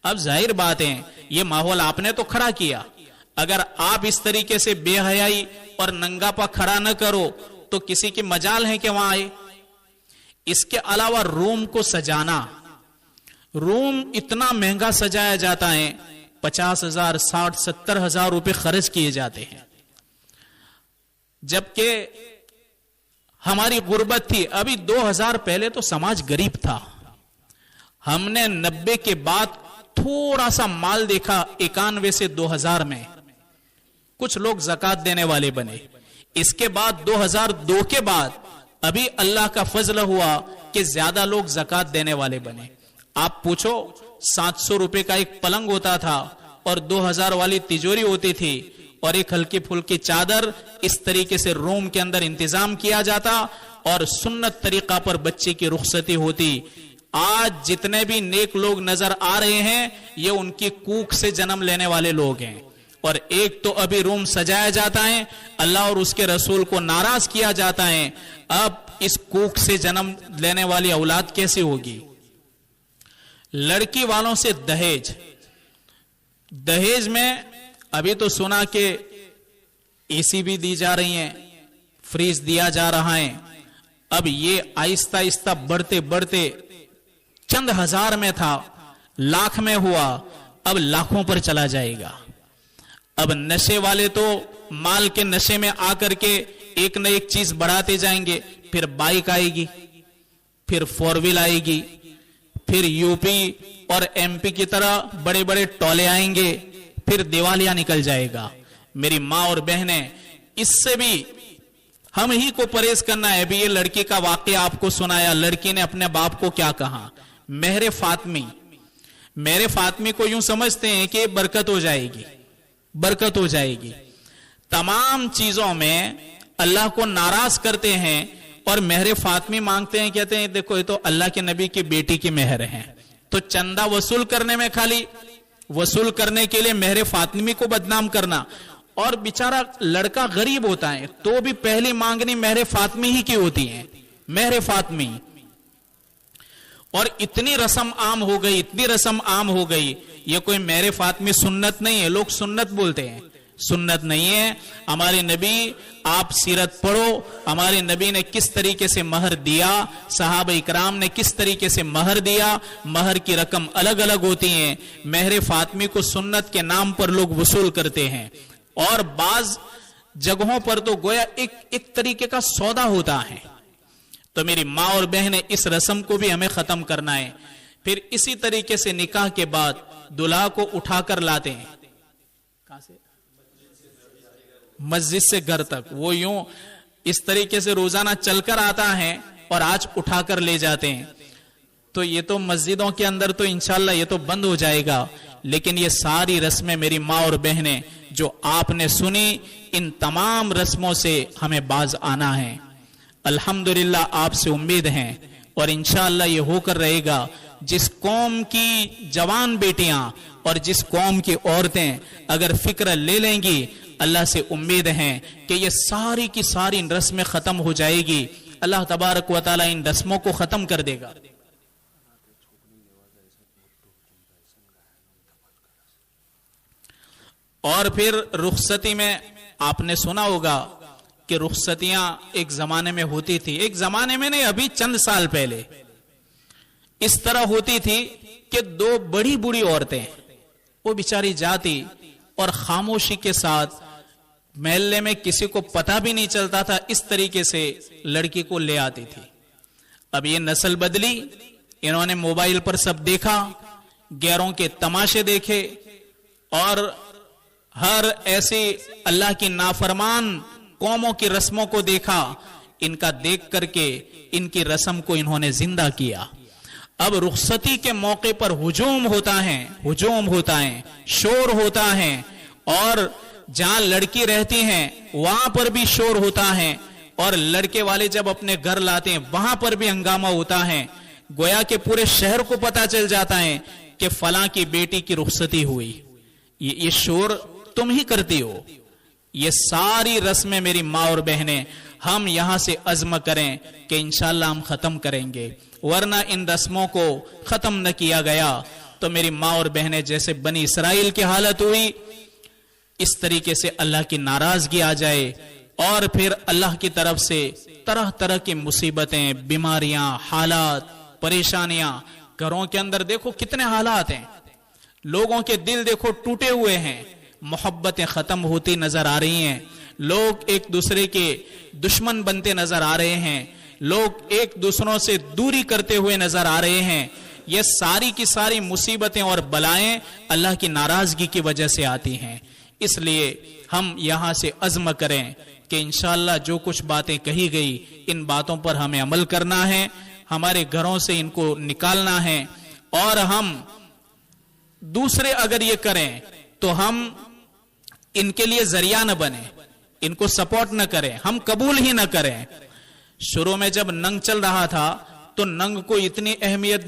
اب ظاہر بات ہے یہ ماحول آپ نے تو کھڑا کیا، اگر آپ اس طریقے سے بے حیائی اور ننگا پا کھڑا نہ کرو تو کسی کی مجال ہے کہ وہاں آئے. اس کے علاوہ روم کو سجانا، روم اتنا مہنگا سجایا جاتا ہے، 50,000 60 70 ہزار روپے خرچ کیے جاتے ہیں. جبکہ ہماری غربت تھی، ابھی 2000 پہلے تو سماج غریب تھا. ہم نے 90 کے بعد تھوڑا سا مال دیکھا، 91 سے 2000 میں کچھ لوگ زکات دینے والے بنے. اس کے بعد 2002 کے بعد ابھی اللہ کا فضل ہوا کہ زیادہ لوگ زکات دینے والے بنے. آپ پوچھو 700 روپے کا ایک پلنگ ہوتا تھا اور 2000 والی تجوری ہوتی تھی اور ایک ہلکی پھلکی چادر، اس طریقے سے روم کے اندر انتظام کیا جاتا اور سنت طریقہ پر بچے کی رخصتی ہوتی. آج جتنے بھی نیک لوگ نظر آ رہے ہیں یہ ان کی کوکھ سے جنم لینے والے لوگ ہیں. اور ایک تو ابھی روم سجایا جاتا ہے، اللہ اور اس کے رسول کو ناراض کیا جاتا ہے. اب اس کوکھ سے جنم لینے والی اولاد کیسے ہوگی؟ لڑکی والوں سے دہیج، دہیج میں ابھی تو سنا کہ اے سی بھی دی جا رہی ہیں، فریج دیا جا رہا ہے. اب یہ آہستہ آہستہ بڑھتے بڑھتے چند ہزار میں تھا، لاکھ میں ہوا، اب لاکھوں پر چلا جائے گا. اب نشے والے تو مال کے نشے میں آ کر کے ایک نہ ایک چیز بڑھاتے جائیں گے. پھر بائک آئے گی، پھر 4 ویل آئے گی، پھر یو پی اور ایم پی کی طرح بڑے بڑے ٹولے آئیں گے، پھر دیوالیاں نکل جائے گا. میری ماں اور بہنیں، اس سے بھی ہم ہی کو پرہیز کرنا ہے. ابھی یہ لڑکی کا واقعہ آپ کو سنایا، لڑکی نے اپنے باپ کو کیا کہا، مہر فاطمی. مہر فاطمی کو یوں سمجھتے ہیں کہ برکت ہو جائے گی، برکت ہو جائے گی. تمام چیزوں میں اللہ کو ناراض کرتے ہیں اور مہر فاطمی مانگتے ہیں. کہتے ہیں دیکھو یہ تو اللہ کے نبی کی بیٹی کی مہر ہے. تو چندہ وصول کرنے میں، خالی وصول کرنے کے لیے مہر فاطمی کو بدنام کرنا. اور بیچارہ لڑکا غریب ہوتا ہے تو بھی پہلی مانگنی مہر فاطمی ہی کی ہوتی ہے، مہر فاطمی. اور اتنی رسم عام ہو گئی، اتنی رسم عام ہو گئی، یہ کوئی مہر فاطمی سنت نہیں ہے. لوگ سنت بولتے ہیں، سنت نہیں ہے. ہمارے نبی، آپ سیرت پڑھو، ہمارے نبی نے کس طریقے سے مہر دیا، صحابہ اکرام نے کس طریقے سے مہر دیا. مہر کی رقم الگ الگ ہوتی ہیں. مہر فاطمی کو سنت کے نام پر لوگ وصول کرتے ہیں، اور بعض جگہوں پر تو گویا ایک طریقے کا سودا ہوتا ہے. تو میری ماں اور بہنیں اس رسم کو بھی ہمیں ختم کرنا ہے. پھر اسی طریقے سے نکاح کے بعد دلہا کو اٹھا کر لاتے ہیں، کہاں سے؟ مسجد سے گھر تک. وہ یوں اس طریقے سے روزانہ چل کر آتا ہے اور آج اٹھا کر لے جاتے ہیں. تو یہ تو مسجدوں کے اندر تو انشاءاللہ یہ تو بند ہو جائے گا. لیکن یہ ساری رسمیں میری ماں اور بہنیں جو آپ نے سنی، ان تمام رسموں سے ہمیں باز آنا ہے. الحمدللہ آپ سے امید ہیں اور انشاءاللہ یہ ہو کر رہے گا. جس قوم کی جوان بیٹیاں اور جس قوم کی عورتیں اگر فکر لے لیں گی، اللہ سے امید ہیں کہ یہ ساری کی ساری رسمیں ختم ہو جائے گی. اللہ تبارک و تعالی ان رسموں کو ختم کر دے گا. اور پھر رخصتی میں آپ نے سنا ہوگا کہ رخصتیاں ایک زمانے میں ہوتی تھی. ایک زمانے میں نہیں، ابھی چند سال پہلے اس طرح ہوتی تھی کہ دو بڑی بڑی عورتیں وہ بیچاری جاتی اور خاموشی کے ساتھ محلے میں کسی کو پتہ بھی نہیں چلتا تھا، اس طریقے سے لڑکی کو لے آتی تھی. اب یہ نسل بدلی، انہوں نے موبائل پر سب دیکھا، غیروں کے تماشے دیکھے، اور ہر ایسی اللہ کی نافرمان قوموں کی رسموں کو دیکھا. ان کا دیکھ کر کے ان کی رسم کو انہوں نے زندہ کیا. اب رخصتی کے موقع پر ہجوم ہوتا ہے، شور ہوتا ہے، اور جہاں لڑکی رہتی ہیں وہاں پر بھی شور ہوتا ہے، اور لڑکے والے جب اپنے گھر لاتے ہیں وہاں پر بھی ہنگامہ ہوتا ہے. گویا کہ پورے شہر کو پتا چل جاتا ہے کہ فلاں کی بیٹی کی رخصتی ہوئی. یہ شور تم ہی کرتی ہو. یہ ساری رسمیں میری ماں اور بہنیں ہم یہاں سے عزم کریں کہ انشاءاللہ ہم ختم کریں گے، ورنہ ان رسموں کو ختم نہ کیا گیا تو میری ماں اور بہنیں جیسے بنی اسرائیل کی حالت ہوئی، اس طریقے سے اللہ کی ناراضگی آ جائے، اور پھر اللہ کی طرف سے طرح طرح کی مصیبتیں، بیماریاں، حالات، پریشانیاں. گھروں کے اندر دیکھو کتنے حالات ہیں، لوگوں کے دل دیکھو ٹوٹے ہوئے ہیں، محبتیں ختم ہوتی نظر آ رہی ہیں، لوگ ایک دوسرے کے دشمن بنتے نظر آ رہے ہیں، لوگ ایک دوسروں سے دوری کرتے ہوئے نظر آ رہے ہیں. یہ ساری کی ساری مصیبتیں اور بلائیں اللہ کی ناراضگی کی وجہ سے آتی ہیں. اس لیے ہم یہاں سے عزم کریں کہ انشاءاللہ جو کچھ باتیں کہی گئی ان باتوں پر ہمیں عمل کرنا ہے، ہمارے گھروں سے ان کو نکالنا ہے، اور ہم دوسرے اگر یہ کریں تو ہم ان کے لیے ذریعہ نہ بنے، ان کو سپورٹ نہ کریں، ہم قبول ہی نہ کریں. شروع میں جب ننگ چل رہا تھا تو ننگ کو اتنی اہمیت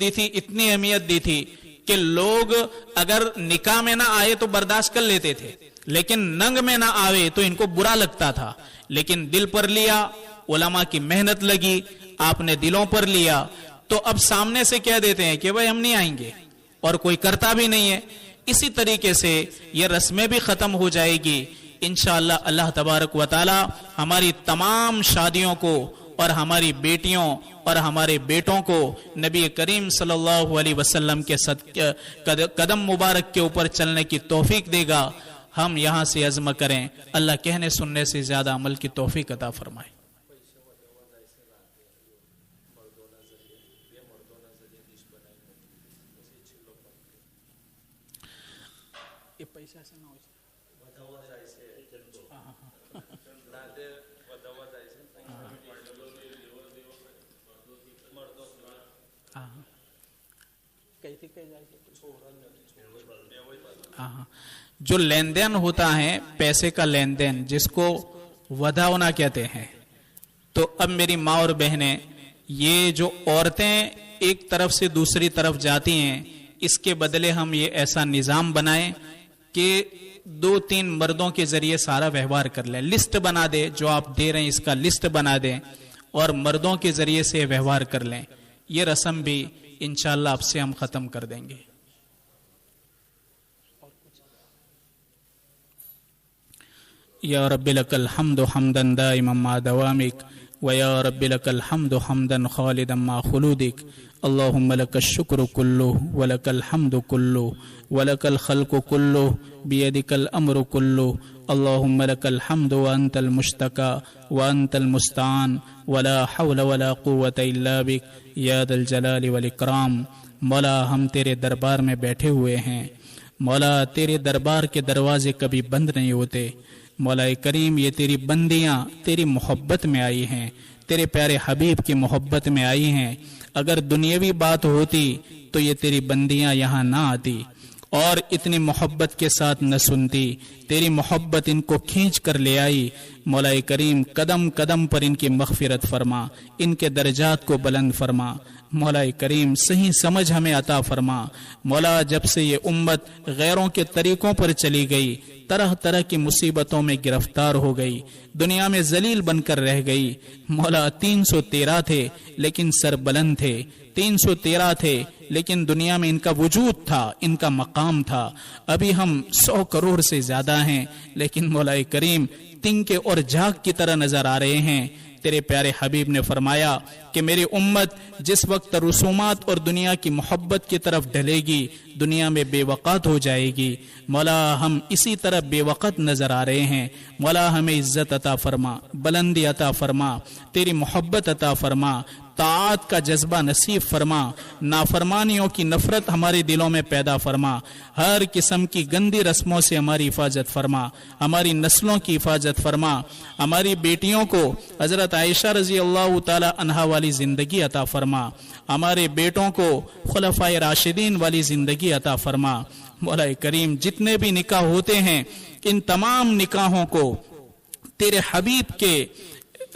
دی تھی کہ لوگ اگر نکاح میں نہ آئے تو برداشت کر لیتے تھے، لیکن ننگ میں نہ آئے تو ان کو برا لگتا تھا. لیکن دل پر لیا، علماء کی محنت لگی، آپ نے دلوں پر لیا، تو اب سامنے سے کہہ دیتے ہیں کہ بھائی ہم نہیں آئیں گے، اور کوئی کرتا بھی نہیں ہے. اسی طریقے سے یہ رسمیں بھی ختم ہو جائے گی انشاءاللہ. اللہ تبارک و تعالی ہماری تمام شادیوں کو اور ہماری بیٹیوں اور ہمارے بیٹوں کو نبی کریم صلی اللہ علیہ وسلم کے قدم مبارک کے اوپر چلنے کی توفیق دے گا. ہم یہاں سے عزم کریں. اللہ کہنے سننے سے زیادہ عمل کی توفیق عطا فرمائے. جو لین دین ہوتا ہے پیسے کا لین دین، جس کو وداونا کہتے ہیں، تو اب میری ماں اور بہنیں، یہ جو عورتیں ایک طرف سے دوسری طرف جاتی ہیں، اس کے بدلے ہم یہ ایسا نظام بنائیں کہ 2-3 मर्दों के जरिए सारा व्यवहार कर लें, लिस्ट बना दे, जो आप दे रहे हैं इसका लिस्ट बना दें और मर्दों के जरिए से व्यवहार कर लें। ये रस्म भी इंशाअल्लाह आपसे हम खत्म कर देंगे। या रब्बी लकल हम्दु हम्दन दाइमन मा दवामिक व या रब्बी लकल हम्दु हम्दन खालिदन मा खुलूदिक अल्लाहुम्मा लकश शुक्र कुल्लुहु व लकल हम्दु कुल्लुहु व लकल खल्क़ु कुल्लुहु बियदिकल अम्रु कुल्लुहु अल्लाहुम्मा लकल हम्दु व अंतल मुश्तका व अंतल मुस्तान व ला हौला व ला कुव्वता इल्ला बिक या दल जलाली वल इकराम। मौला हम तेरे दरबार में बैठे हुए हैं, मौला तेरे दरबार के दरवाजे कभी बंद नहीं होते। मौला करीम ये तेरी बंदियां तेरी मोहब्बत में आई हैं, तेरे प्यारे हबीब की मोहब्बत में आई हैं। अगर दुनियावी बात होती तो ये तेरी बंदियां यहाँ ना आती और इतनी मोहब्बत के साथ न सुनती। तेरी मोहब्बत इनको खींच कर ले आई। मौला करीम कदम कदम पर इनकी मग़फ़िरत फरमा, इनके दर्जात को बुलंद फरमा। मौला करीम सही समझ हमें अता फरमा। मौला जब से ये उम्मत गैरों के तरीकों पर चली गई, तरह तरह की मुसीबतों में गिरफ्तार हो गई, दुनिया में जलील बनकर रह गई। मौला 313 थे लेकिन सरबलंद थे, 313 थे लेकिन दुनिया में इनका वजूद था, इनका मकाम था। अभी हम 100 करोड़ से ज्यादा हैं लेकिन मौला करीम तिनके और झाग की तरह नजर आ रहे हैं। तेरे प्यारे हबीब ने फरमाया कि मेरी उम्मत जिस वक्त रसूमात और दुनिया की मोहब्बत की तरफ ढलेगी, दुनिया में बेवक़ात हो जाएगी। मौला हम इसी तरह बेवक़त नजर आ रहे हैं। मौला हमें इज्जत अता फरमा, बुलंदी अता फरमा, तेरी मोहब्बत अता फरमा, ताआत का जज्बा नसीब फरमा, नाफरमानियों की नफरत हमारे दिलों में पैदा फरमा, हर किस्म की गंदी रस्मों से हमारी हिफाजत फरमा, हमारी नस्लों की हिफाजत फरमा, हमारी बेटियों को हजरत आयशा रजी अल्लाह ताला अन्हा वाली जिंदगी अता फरमा, हमारे बेटों को खुलफाए राशिदीन वाली जिंदगी अता फरमा। मौला करीम जितने भी निकाह होते हैं इन तमाम निकाहों को तेरे हबीब के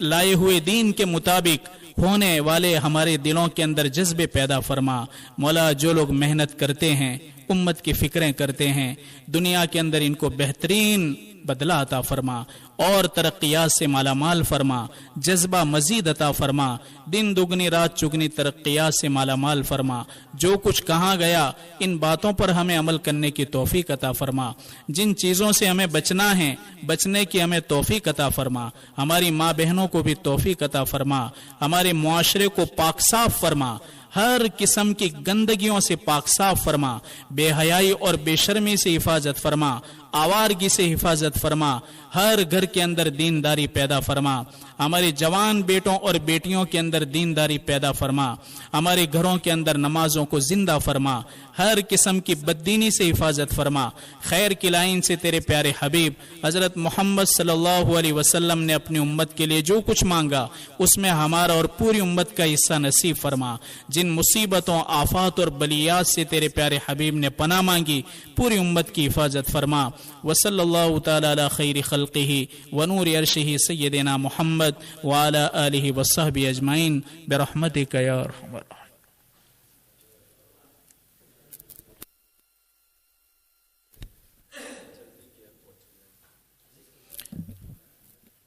लाए हुए दीन के मुताबिक होने वाले हमारे दिलों के अंदर जज्बे पैदा फरमा। मौला जो लोग मेहनत करते हैं, उम्मत की फिक्रें करते हैं, दुनिया के अंदर इनको बेहतरीन बदला अता फरमा और तरक्कियात से माला माल फरमा, जज्बा मजीद अता फरमा, दिन दुगनी रात चुगनी तरक्कियात से माला माल फरमा। जो कुछ कहा गया इन बातों पर हमें अमल करने की तौफीक अता फरमा। जिन चीज़ों से हमें बचना है, बचने की हमें तौफीक अता फरमा। हमारी माँ बहनों को भी तौफीक अता फरमा, हमारे मुआशरे को पाक साफ फरमा, हर किस्म की गंदगियों से पाक साफ फरमा, बेहयाई और बेशर्मी से हिफाजत फरमा, आवारगी से हिफाजत फरमा, हर घर के अंदर दीनदारी पैदा फरमा, हमारे जवान बेटों और बेटियों के अंदर दीनदारी पैदा फरमा, हमारे घरों के अंदर नमाजों को जिंदा फरमा, हर किस्म की बददीनी से हिफाजत फरमा। खैर की लाइन से तेरे प्यारे हबीब हजरत मोहम्मद सल्लल्लाहु अलैहि वसल्लम ने अपनी उम्मत के लिए जो कुछ मांगा उसमें हमारा और पूरी उम्मत का हिस्सा नसीब फरमा। जिन मुसीबतों, आफात और बलियात से तेरे प्यारे हबीब ने पनाह मांगी, पूरी उम्मत की हिफाजत फरमा। वसल्लल्लाहु तआला अला खैरि खल्क़िही व नूरि अर्शिही सय्यिदिना मुहम्मद व अला आलिहि व सहबिही अजमईन बिरहमतिका या अरहमर राहिमीन।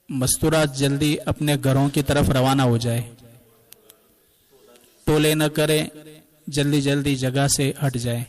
मस्तूरात जल्दी अपने घरों की तरफ रवाना हो जाए, टोले न करें, जल्दी जल्दी जगह से हट जाए।